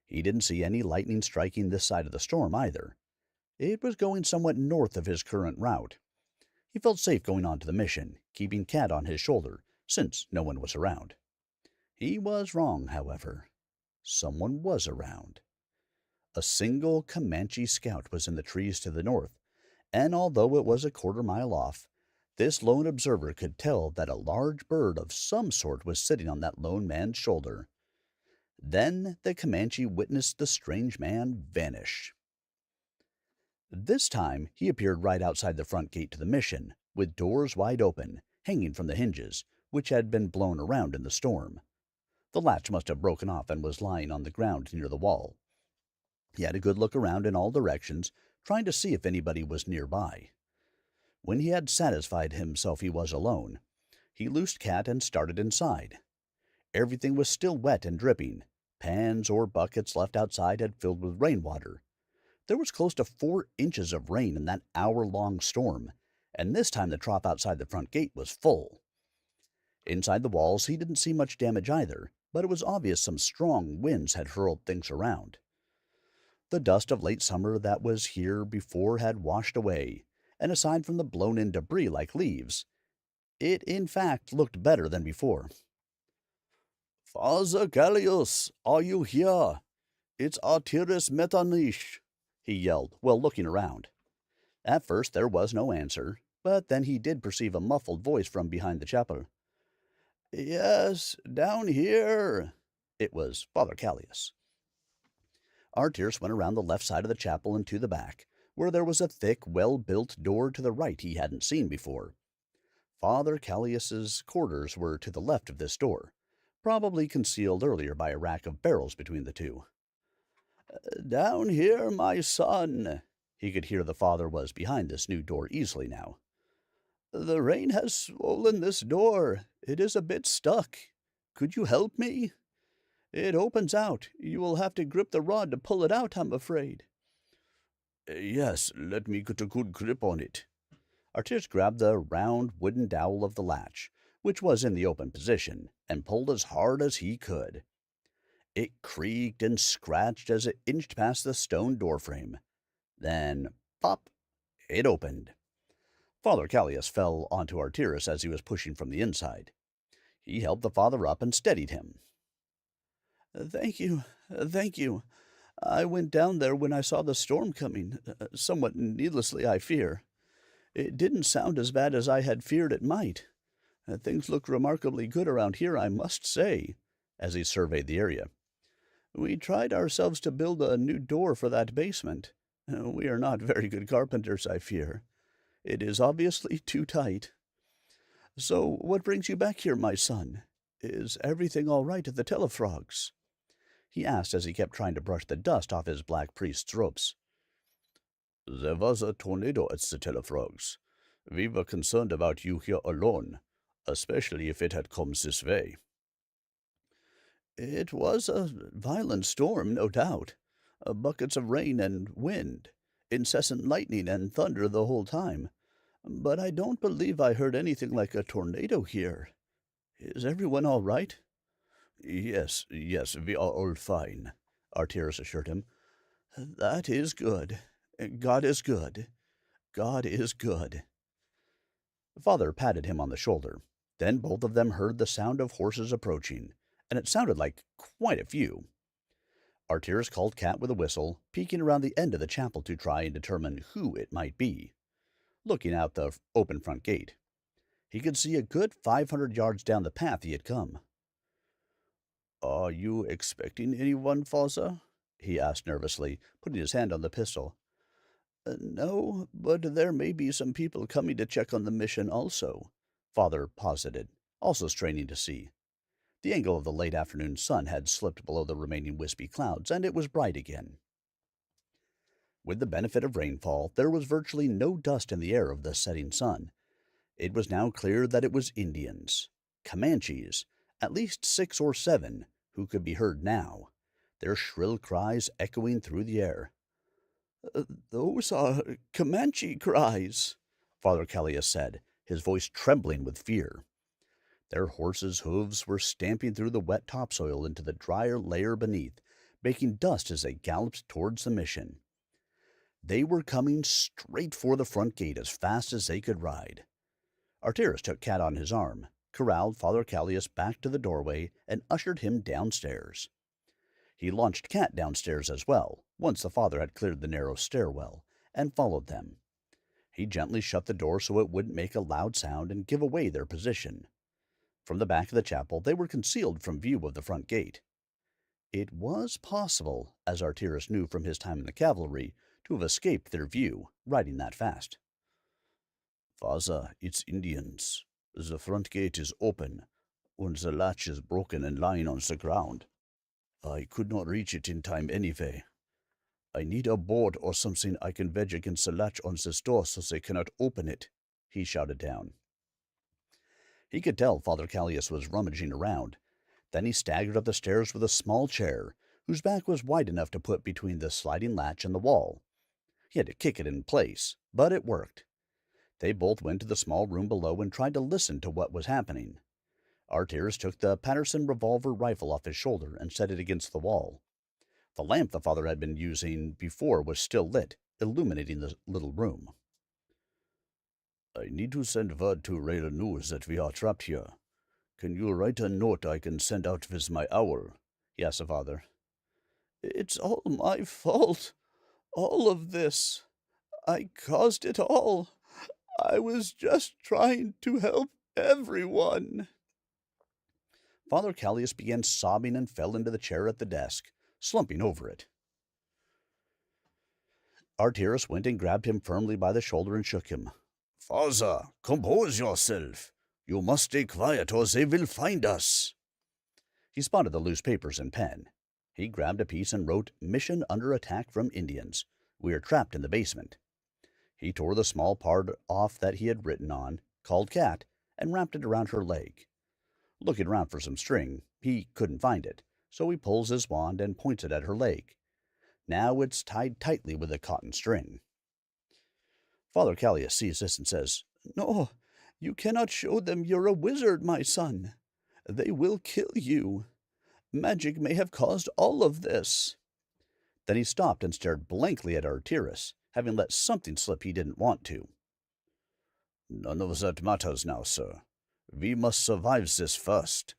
He didn't see any lightning striking this side of the storm either. It was going somewhat north of his current route. He felt safe going on to the mission, keeping Cat on his shoulder, since no one was around. He was wrong, however. Someone was around. A single Comanche scout was in the trees to the north, and although it was a quarter-mile off, this lone observer could tell that a large bird of some sort was sitting on that lone man's shoulder. Then the Comanche witnessed the strange man vanish. This time he appeared right outside the front gate to the mission, with doors wide open, hanging from the hinges, which had been blown around in the storm. The latch must have broken off and was lying on the ground near the wall. He had a good look around in all directions, trying to see if anybody was nearby. When he had satisfied himself he was alone, he loosed Cat and started inside. Everything was still wet and dripping. Pans or buckets left outside had filled with rainwater. There was close to 4 inches of rain in that hour-long storm, and this time the trough outside the front gate was full. Inside the walls he didn't see much damage either, but it was obvious some strong winds had hurled things around. The dust of late summer that was here before had washed away, and aside from the blown-in debris like leaves, it in fact looked better than before. "Father Callias, are you here? It's Artyrus Metternich," he yelled, while looking around. At first there was no answer, but then he did perceive a muffled voice from behind the chapel. "Yes, down here." It was Father Callias. Artyrus went around the left side of the chapel and to the back, where there was a thick, well-built door to the right he hadn't seen before. Father Callias's quarters were to the left of this door, probably concealed earlier by a rack of barrels between the two. "Down here, my son." He could hear the father was behind this new door easily now. "The rain has swollen this door. It is a bit stuck. Could you help me? It opens out. You will have to grip the rod to pull it out, I'm afraid." "Yes, let me get a good grip on it." Artyrus grabbed the round wooden dowel of the latch, which was in the open position, and pulled as hard as he could. It creaked and scratched as it inched past the stone doorframe. Then, pop, it opened. Father Callias fell onto Artyrus as he was pushing from the inside. He helped the father up and steadied him. Thank you. I went down there when I saw the storm coming, somewhat needlessly, I fear. It didn't sound as bad as I had feared it might. Things look remarkably good around here, I must say," as he surveyed the area. "We tried ourselves to build a new door for that basement. We are not very good carpenters, I fear. It is obviously too tight. So what brings you back here, my son? Is everything all right at the Tellafrogs?" he asked as he kept trying to brush the dust off his black priest's robes. "There was a tornado at the Tellafrogs. We were concerned about you here alone, especially if it had come this way." "It was a violent storm, no doubt. Buckets of rain and wind, incessant lightning and thunder the whole time. But I don't believe I heard anything like a tornado here. Is everyone all right?" Yes, we are all fine," Artyrus assured him. "That is good. God is good. God is good." Father patted him on the shoulder. Then both of them heard the sound of horses approaching, and it sounded like quite a few. Artyrus called Cat with a whistle, peeking around the end of the chapel to try and determine who it might be. Looking out the open front gate, he could see a good 500 yards down the path he had come. "Are you expecting anyone, Father?" he asked nervously, putting his hand on the pistol. "No, but there may be some people coming to check on the mission also," Father posited, also straining to see. The angle of the late afternoon sun had slipped below the remaining wispy clouds, and it was bright again. With the benefit of rainfall, there was virtually no dust in the air of the setting sun. It was now clear that it was Indians, Comanches, at least 6 or 7, who could be heard now, their shrill cries echoing through the air. "Those are Comanche cries," Father Callias said, his voice trembling with fear. Their horses' hooves were stamping through the wet topsoil into the drier layer beneath, making dust as they galloped towards the mission. They were coming straight for the front gate as fast as they could ride. Artyrus took Cat on his arm, corralled Father Callias back to the doorway, and ushered him downstairs. He launched Cat downstairs as well, once the father had cleared the narrow stairwell, and followed them. He gently shut the door so it wouldn't make a loud sound and give away their position. From the back of the chapel they were concealed from view of the front gate. It was possible, as Artyrus knew from his time in the cavalry, to have escaped their view, riding that fast. "Father, it's Indians. The front gate is open, and the latch is broken and lying on the ground. I could not reach it in time anyway. I need a board or something I can wedge against the latch on this door so they cannot open it," he shouted down. He could tell Father Callias was rummaging around. Then he staggered up the stairs with a small chair, whose back was wide enough to put between the sliding latch and the wall. He had to kick it in place, but it worked. They both went to the small room below and tried to listen to what was happening. Artyrus took the Patterson revolver rifle off his shoulder and set it against the wall. The lamp the father had been using before was still lit, illuminating the little room. "I need to send word to Raileanu that we are trapped here. Can you write a note I can send out with my owl?" he asked the father. "It's all my fault. All of this. I caused it all. I was just trying to help everyone." Father Callias began sobbing and fell into the chair at the desk, slumping over it. Artyrus went and grabbed him firmly by the shoulder and shook him. "Father, compose yourself. You must stay quiet or they will find us." He spotted the loose papers and pen. He grabbed a piece and wrote, "Mission under attack from Indians. We are trapped in the basement." He tore the small part off that he had written on, called Cat, and wrapped it around her leg. Looking around for some string, he couldn't find it, so he pulls his wand and points it at her leg. Now it's tied tightly with a cotton string. Father Callias sees this and says, "No, you cannot show them you're a wizard, my son. They will kill you. Magic may have caused all of this." Then he stopped and stared blankly at Artyrus, having let something slip he didn't want to. "None of that matters now, sir. We must survive this first."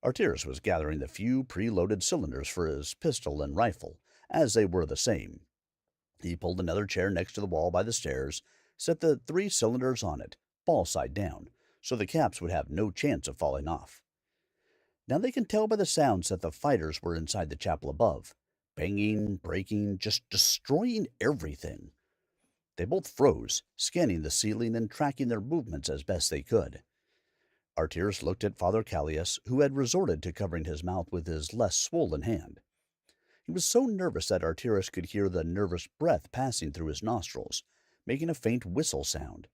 Artyrus was gathering the few preloaded cylinders for his pistol and rifle, as they were the same. He pulled another chair next to the wall by the stairs, set the 3 cylinders on it, ball side down, so the caps would have no chance of falling off. Now they can tell by the sounds that the fighters were inside the chapel above, banging, breaking, just destroying everything. They both froze, scanning the ceiling and tracking their movements as best they could. Artyrus looked at Father Callias, who had resorted to covering his mouth with his less swollen hand. He was so nervous that Artyrus could hear the nervous breath passing through his nostrils, making a faint whistle sound,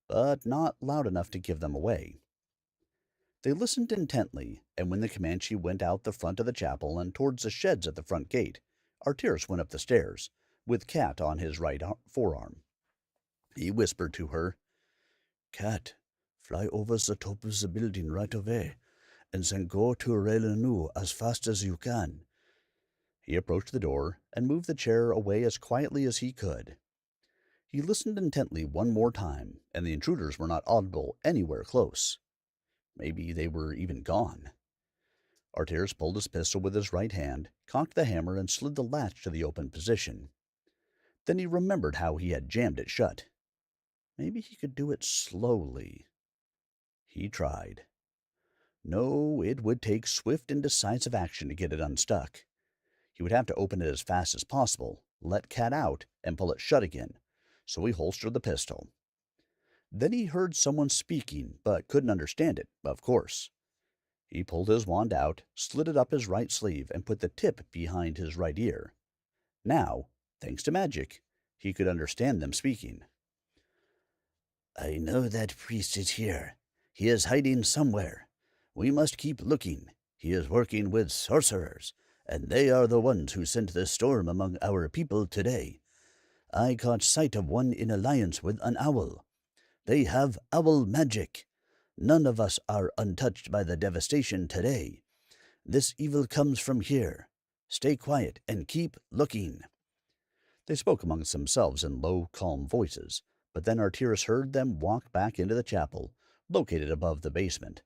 but not loud enough to give them away. They listened intently, and when the Comanche went out the front of the chapel and towards the sheds at the front gate, Artyrus went up the stairs, with Cat on his right forearm. He whispered to her, "Cat, fly over the top of the building right away, and then go to Raileanu as fast as you can." He approached the door and moved the chair away as quietly as he could. He listened intently one more time, and the intruders were not audible anywhere close. Maybe they were even gone. Artyrus pulled his pistol with his right hand, cocked the hammer, and slid the latch to the open position. Then he remembered how he had jammed it shut. Maybe he could do it slowly. He tried. No, it would take swift and decisive action to get it unstuck. He would have to open it as fast as possible, let Cat out, and pull it shut again, so he holstered the pistol. Then he heard someone speaking, but couldn't understand it, of course. He pulled his wand out, slid it up his right sleeve, and put the tip behind his right ear. Now, thanks to magic, he could understand them speaking. "I know that priest is here. He is hiding somewhere. We must keep looking. He is working with sorcerers, and they are the ones who sent the storm among our people today. I caught sight of one in alliance with an owl. They have owl magic. None of us are untouched by the devastation today. This evil comes from here. Stay quiet and keep looking." They spoke amongst themselves in low, calm voices, but then Artyrus heard them walk back into the chapel, located above the basement.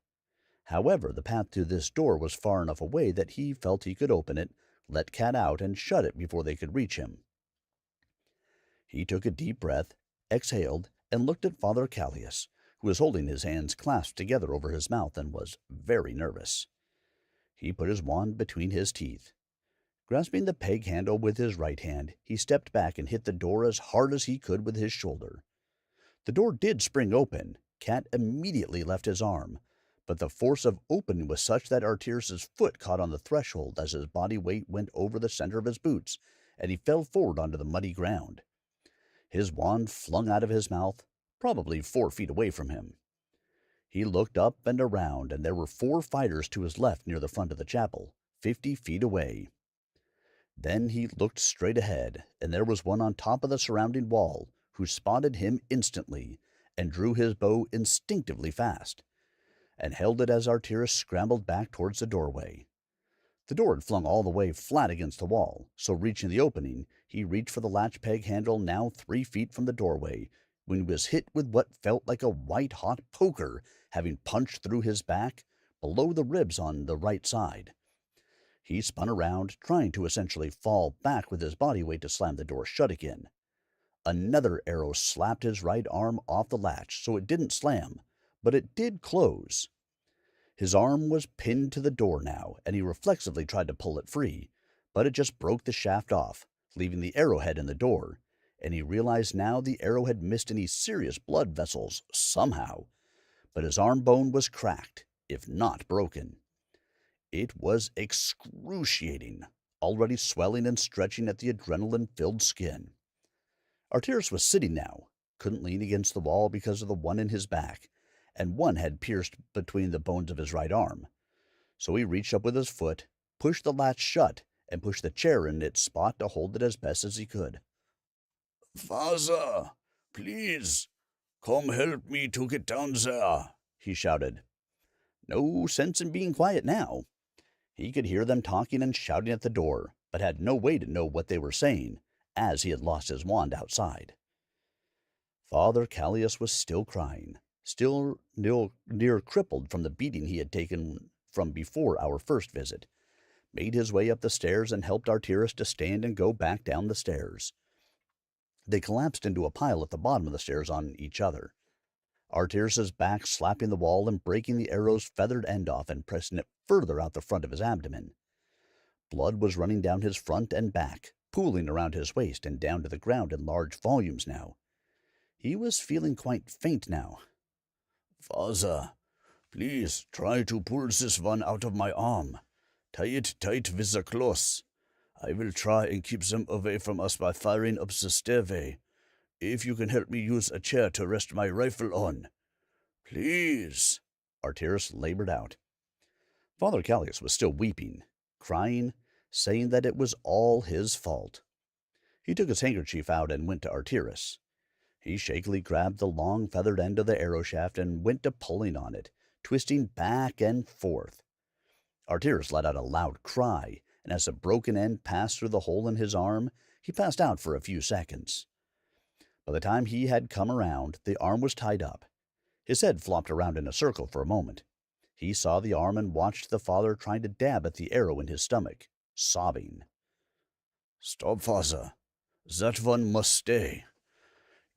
However, the path to this door was far enough away that he felt he could open it, let Cat out, and shut it before they could reach him. He took a deep breath, exhaled, and looked at Father Callias, who was holding his hands clasped together over his mouth and was very nervous. He put his wand between his teeth. Grasping the peg handle with his right hand, he stepped back and hit the door as hard as he could with his shoulder. The door did spring open. Cat immediately left his arm, but the force of opening was such that Artyrus's foot caught on the threshold as his body weight went over the center of his boots, and he fell forward onto the muddy ground. His wand flung out of his mouth, probably 4 feet away from him. He looked up and around, and there were 4 fighters to his left near the front of the chapel, 50 feet away. Then he looked straight ahead, and there was one on top of the surrounding wall who spotted him instantly and drew his bow instinctively fast, and held it as Artyrus scrambled back towards the doorway. The door had flung all the way flat against the wall, so reaching the opening, he reached for the latch peg handle now 3 feet from the doorway, when he was hit with what felt like a white-hot poker having punched through his back, below the ribs on the right side. He spun around, trying to essentially fall back with his body weight to slam the door shut again. Another arrow slapped his right arm off the latch, so it didn't slam, but it did close. His arm was pinned to the door now, and he reflexively tried to pull it free, but it just broke the shaft off, leaving the arrowhead in the door, and he realized now the arrow had missed any serious blood vessels somehow, but his arm bone was cracked, if not broken. It was excruciating, already swelling and stretching at the adrenaline-filled skin. Artyrus was sitting now, couldn't lean against the wall because of the one in his back, and one had pierced between the bones of his right arm. So he reached up with his foot, pushed the latch shut, and pushed the chair in its spot to hold it as best as he could. "Father, please, come help me to get down there," he shouted. No sense in being quiet now. He could hear them talking and shouting at the door, but had no way to know what they were saying, as he had lost his wand outside. Father Callias was still crying, still near crippled from the beating he had taken from before our first visit, made his way up the stairs and helped Artyrus to stand and go back down the stairs. They collapsed into a pile at the bottom of the stairs on each other, Artyrus's back slapping the wall and breaking the arrow's feathered end off and pressing it further out the front of his abdomen. Blood was running down his front and back, pooling around his waist and down to the ground in large volumes now. He was feeling quite faint now. "Father, please try to pull this one out of my arm. Tie it tight with the cloth. I will try and keep them away from us by firing up the stairway. If you can help me use a chair to rest my rifle on. Please," Artyrus labored out. Father Callias was still weeping, crying, saying that it was all his fault. He took his handkerchief out and went to Artyrus. He shakily grabbed the long feathered end of the arrow shaft and went to pulling on it, twisting back and forth. Artyrus let out a loud cry, and as the broken end passed through the hole in his arm, he passed out for a few seconds. By the time he had come around, the arm was tied up. His head flopped around in a circle for a moment. He saw the arm and watched the father trying to dab at the arrow in his stomach, sobbing. "Stop, father. That one must stay.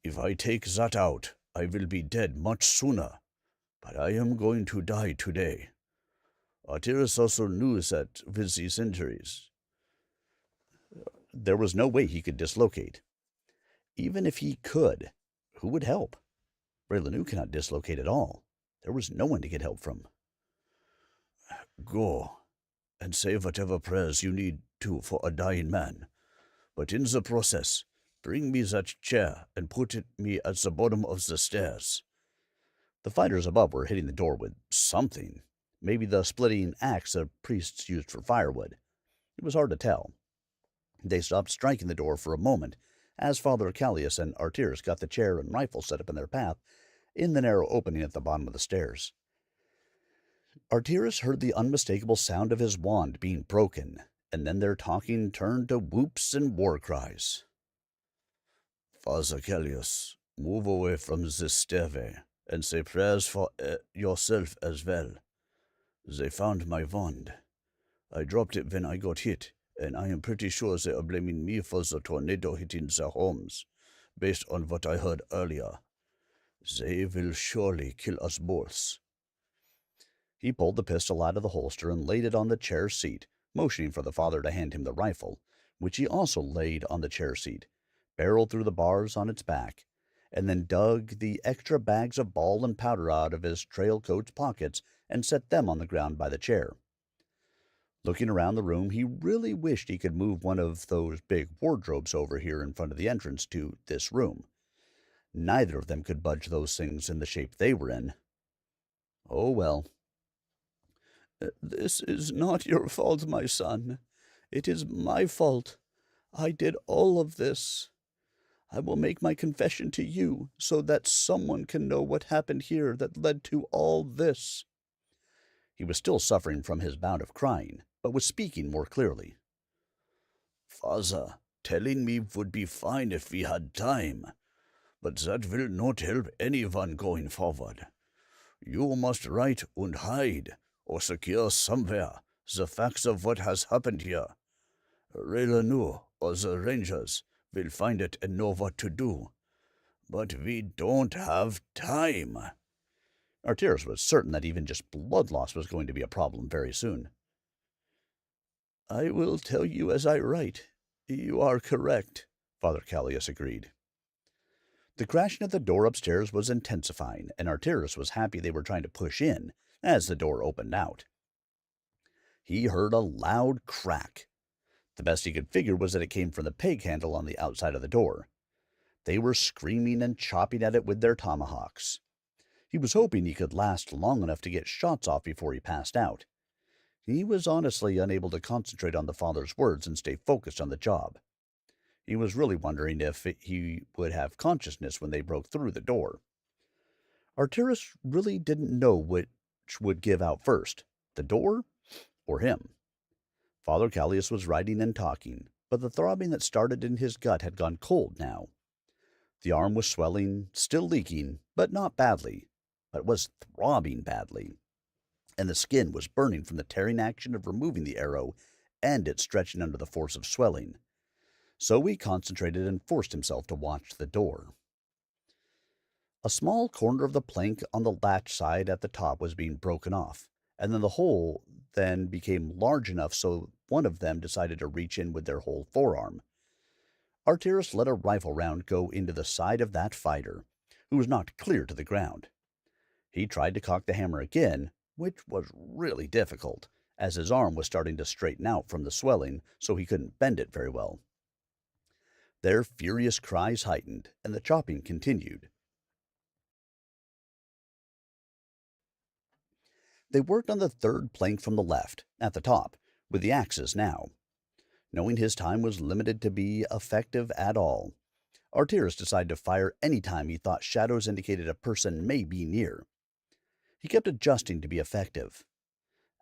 If I take that out, I will be dead much sooner, but I am going to die today." Artyrus also knew that with these injuries, there was no way he could dislocate. Even if he could, who would help? Raileanu cannot dislocate at all. There was no one to get help from. "Go, and say whatever prayers you need to for a dying man. But in the process, bring me that chair and put me at the bottom of the stairs." The fighters above were hitting the door with something. Maybe the splitting axe the priests used for firewood. It was hard to tell. They stopped striking the door for a moment, as Father Callias and Artyrus got the chair and rifle set up in their path in the narrow opening at the bottom of the stairs, Artyrus heard the unmistakable sound of his wand being broken, and then their talking turned to whoops and war cries. Father Callius, move away from this stairway, and say prayers for yourself as well. They found my wand. I dropped it when I got hit, and I am pretty sure they are blaming me for the tornado hitting their homes, based on what I heard earlier. They will surely kill us both. He pulled the pistol out of the holster and laid it on the chair seat, motioning for the father to hand him the rifle, which he also laid on the chair seat, barreled through the bars on its back, and then dug the extra bags of ball and powder out of his trail coat's pockets and set them on the ground by the chair. Looking around the room, he really wished he could move one of those big wardrobes over here in front of the entrance to this room. Neither of them could budge those things in the shape they were in. Oh well. This is not your fault, my son. It is my fault. I did all of this. I will make my confession to you so that someone can know what happened here that led to all this. He was still suffering from his bout of crying, but was speaking more clearly. Father, telling me would be fine if we had time, but that will not help anyone going forward. You must write and hide, or secure somewhere, the facts of what has happened here. Raileanu or the Rangers will find it and know what to do. But we don't have time. Artyrus was certain that even just blood loss was going to be a problem very soon. I will tell you as I write. You are correct, Father Callius agreed. The crashing at the door upstairs was intensifying, and Artyrus was happy they were trying to push in as the door opened out. He heard a loud crack. The best he could figure was that it came from the peg handle on the outside of the door. They were screaming and chopping at it with their tomahawks. He was hoping he could last long enough to get shots off before he passed out. He was honestly unable to concentrate on the father's words and stay focused on the job. He was really wondering if he would have consciousness when they broke through the door. Artyrus really didn't know which would give out first, the door or him. Father Callius was writing and talking, but the throbbing that started in his gut had gone cold now. The arm was swelling, still leaking, but not badly, but was throbbing badly, and the skin was burning from the tearing action of removing the arrow and it stretching under the force of swelling. So he concentrated and forced himself to watch the door. A small corner of the plank on the latch side at the top was being broken off, and then the hole then became large enough so one of them decided to reach in with their whole forearm. Artyrus let a rifle round go into the side of that fighter, who was knocked clear to the ground. He tried to cock the hammer again, which was really difficult, as his arm was starting to straighten out from the swelling, so he couldn't bend it very well. Their furious cries heightened, and the chopping continued. They worked on the third plank from the left, at the top, with the axes now. Knowing his time was limited to be effective at all, Artyrus decided to fire any time he thought shadows indicated a person may be near. He kept adjusting to be effective.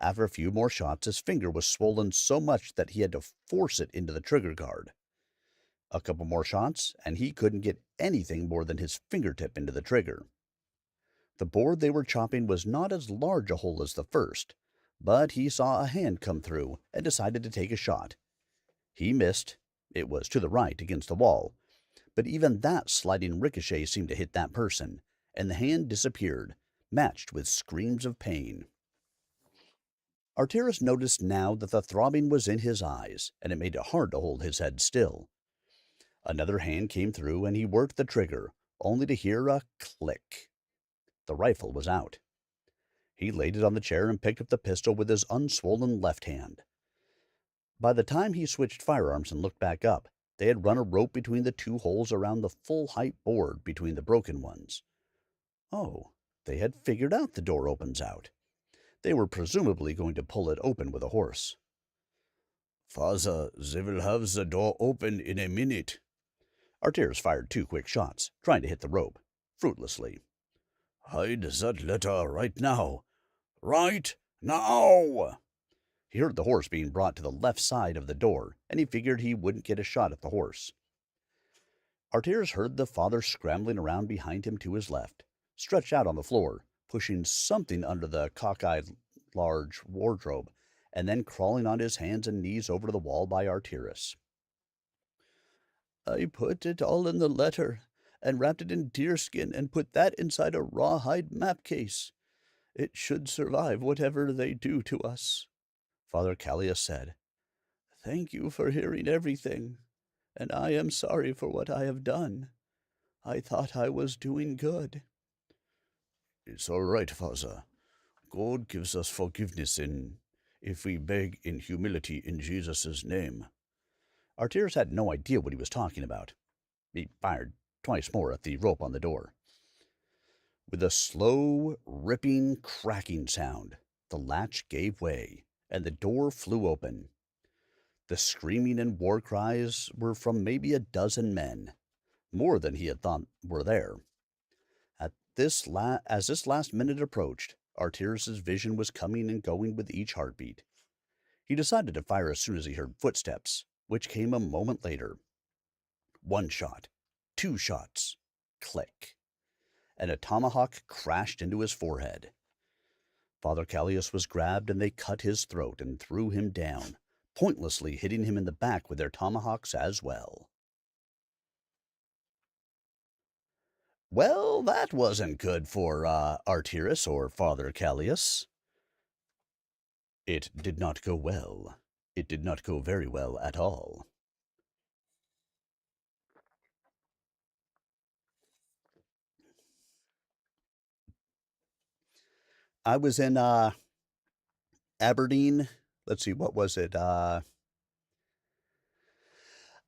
After a few more shots, his finger was swollen so much that he had to force it into the trigger guard. A couple more shots, and he couldn't get anything more than his fingertip into the trigger. The board they were chopping was not as large a hole as the first, but he saw a hand come through and decided to take a shot. He missed. It was to the right against the wall, but even that sliding ricochet seemed to hit that person, and the hand disappeared, matched with screams of pain. Artyrus noticed now that the throbbing was in his eyes, and it made it hard to hold his head still. Another hand came through, and he worked the trigger, only to hear a click. The rifle was out. He laid it on the chair and picked up the pistol with his unswollen left hand. By the time he switched firearms and looked back up, they had run a rope between the two holes around the full-height board between the broken ones. Oh, they had figured out the door opens out. They were presumably going to pull it open with a horse. Father, they will have the door open in a minute. Artyrus fired 2 quick shots, trying to hit the rope, fruitlessly. Hide that letter right now. Right now! He heard the horse being brought to the left side of the door, and he figured he wouldn't get a shot at the horse. Artyrus heard the father scrambling around behind him to his left, stretched out on the floor, pushing something under the cockeyed large wardrobe, and then crawling on his hands and knees over to the wall by Artyrus. I put it all in the letter, and wrapped it in deerskin, and put that inside a rawhide map case. It should survive whatever they do to us, Father Callias said. Thank you for hearing everything, and I am sorry for what I have done. I thought I was doing good. It's all right, Father. God gives us forgiveness if we beg in humility in Jesus' name. Artyrus had no idea what he was talking about. He fired twice more at the rope on the door. With a slow, ripping, cracking sound, the latch gave way, and the door flew open. The screaming and war cries were from maybe a dozen men, more than he had thought were there. As this last minute approached, Artyrus's vision was coming and going with each heartbeat. He decided to fire as soon as he heard footsteps, which came a moment later. 1 shot, 2 shots, click, and a tomahawk crashed into his forehead. Father Callias was grabbed, and they cut his throat and threw him down, pointlessly hitting him in the back with their tomahawks as well. Well, that wasn't good for Artyrus or Father Callias. It did not go well. It did not go very well at all. I was in Aberdeen. Let's see, what was it? I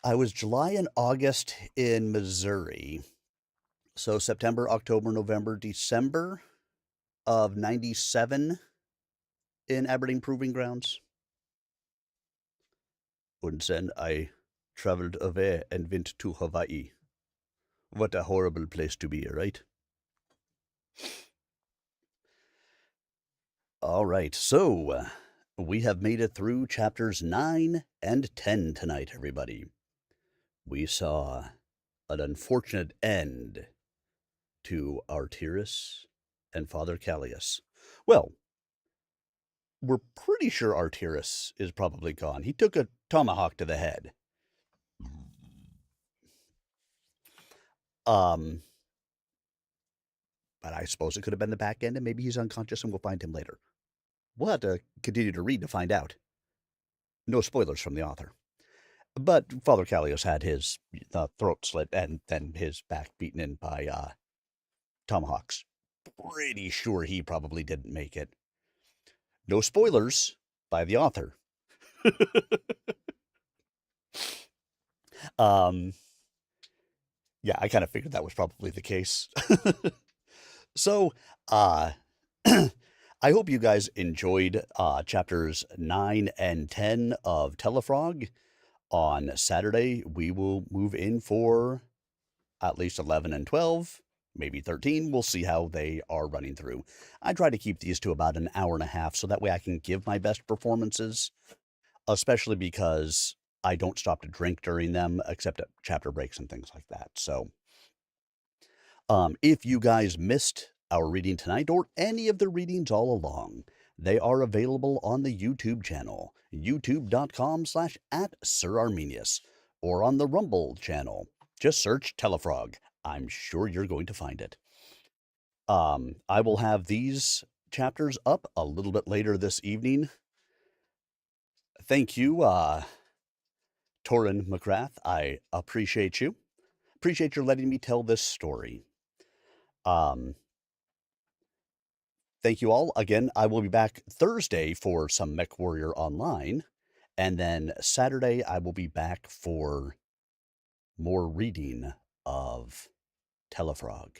was July and August in Missouri. So September, October, November, December of 97 in Aberdeen Proving Grounds. And then I traveled away and went to Hawaii. What a horrible place to be, right? All right, so we have made it through chapters 9 and 10 tonight, everybody. We saw an unfortunate end to Artyrus and Father Callias. Well, we're pretty sure Artyrus is probably gone. He took a tomahawk to the head. But I suppose it could have been the back end, and maybe he's unconscious, and we'll find him later. We'll have to continue to read to find out. No spoilers from the author. But Father Callias had his throat slit and then his back beaten in by tomahawks. Pretty sure he probably didn't make it. No spoilers by the author. Yeah, I kind of figured that was probably the case. So, I hope you guys enjoyed chapters 9 and 10 of Tellafrog. On Saturday, we will move in for at least 11 and 12, maybe 13. We'll see how they are running through. I try to keep these to about an hour and a half so that way I can give my best performances, especially because I don't stop to drink during them, except at chapter breaks and things like that. So, if you guys missed our reading tonight or any of the readings all along, they are available on the YouTube channel, youtube.com/@SirArminius, or on the Rumble channel. Just search Tellafrog. I'm sure you're going to find it. I will have these chapters up a little bit later this evening. Thank you, Torin MacRath. I appreciate you. Appreciate your letting me tell this story. Thank you all. Again, I will be back Thursday for some Mech Warrior Online, and then Saturday I will be back for more reading of Tellafrog.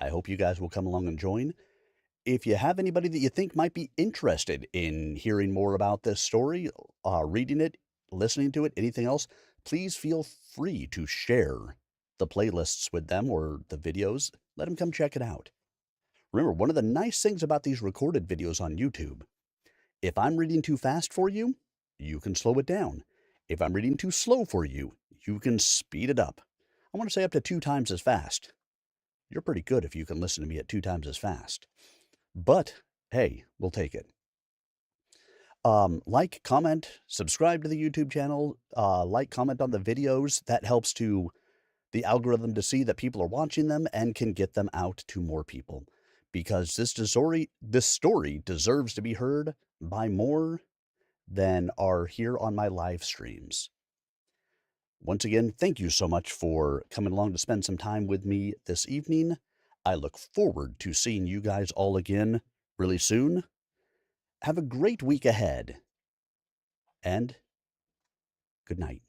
I hope you guys will come along and join. If you have anybody that you think might be interested in hearing more about this story, reading it, listening to it, anything else, please feel free to share the playlists with them or the videos. Let them come check it out. Remember, one of the nice things about these recorded videos on YouTube, if I'm reading too fast for you, you can slow it down. If I'm reading too slow for you, you can speed it up. I want to say up to 2 times as fast. You're pretty good if you can listen to me at 2 times as fast. But hey, we'll take it. Like, comment, subscribe to the YouTube channel, like, comment on the videos. That helps to the algorithm to see that people are watching them and can get them out to more people. Because this story deserves to be heard by more than are here on my live streams. Once again, thank you so much for coming along to spend some time with me this evening. I look forward to seeing you guys all again really soon. Have a great week ahead, and good night.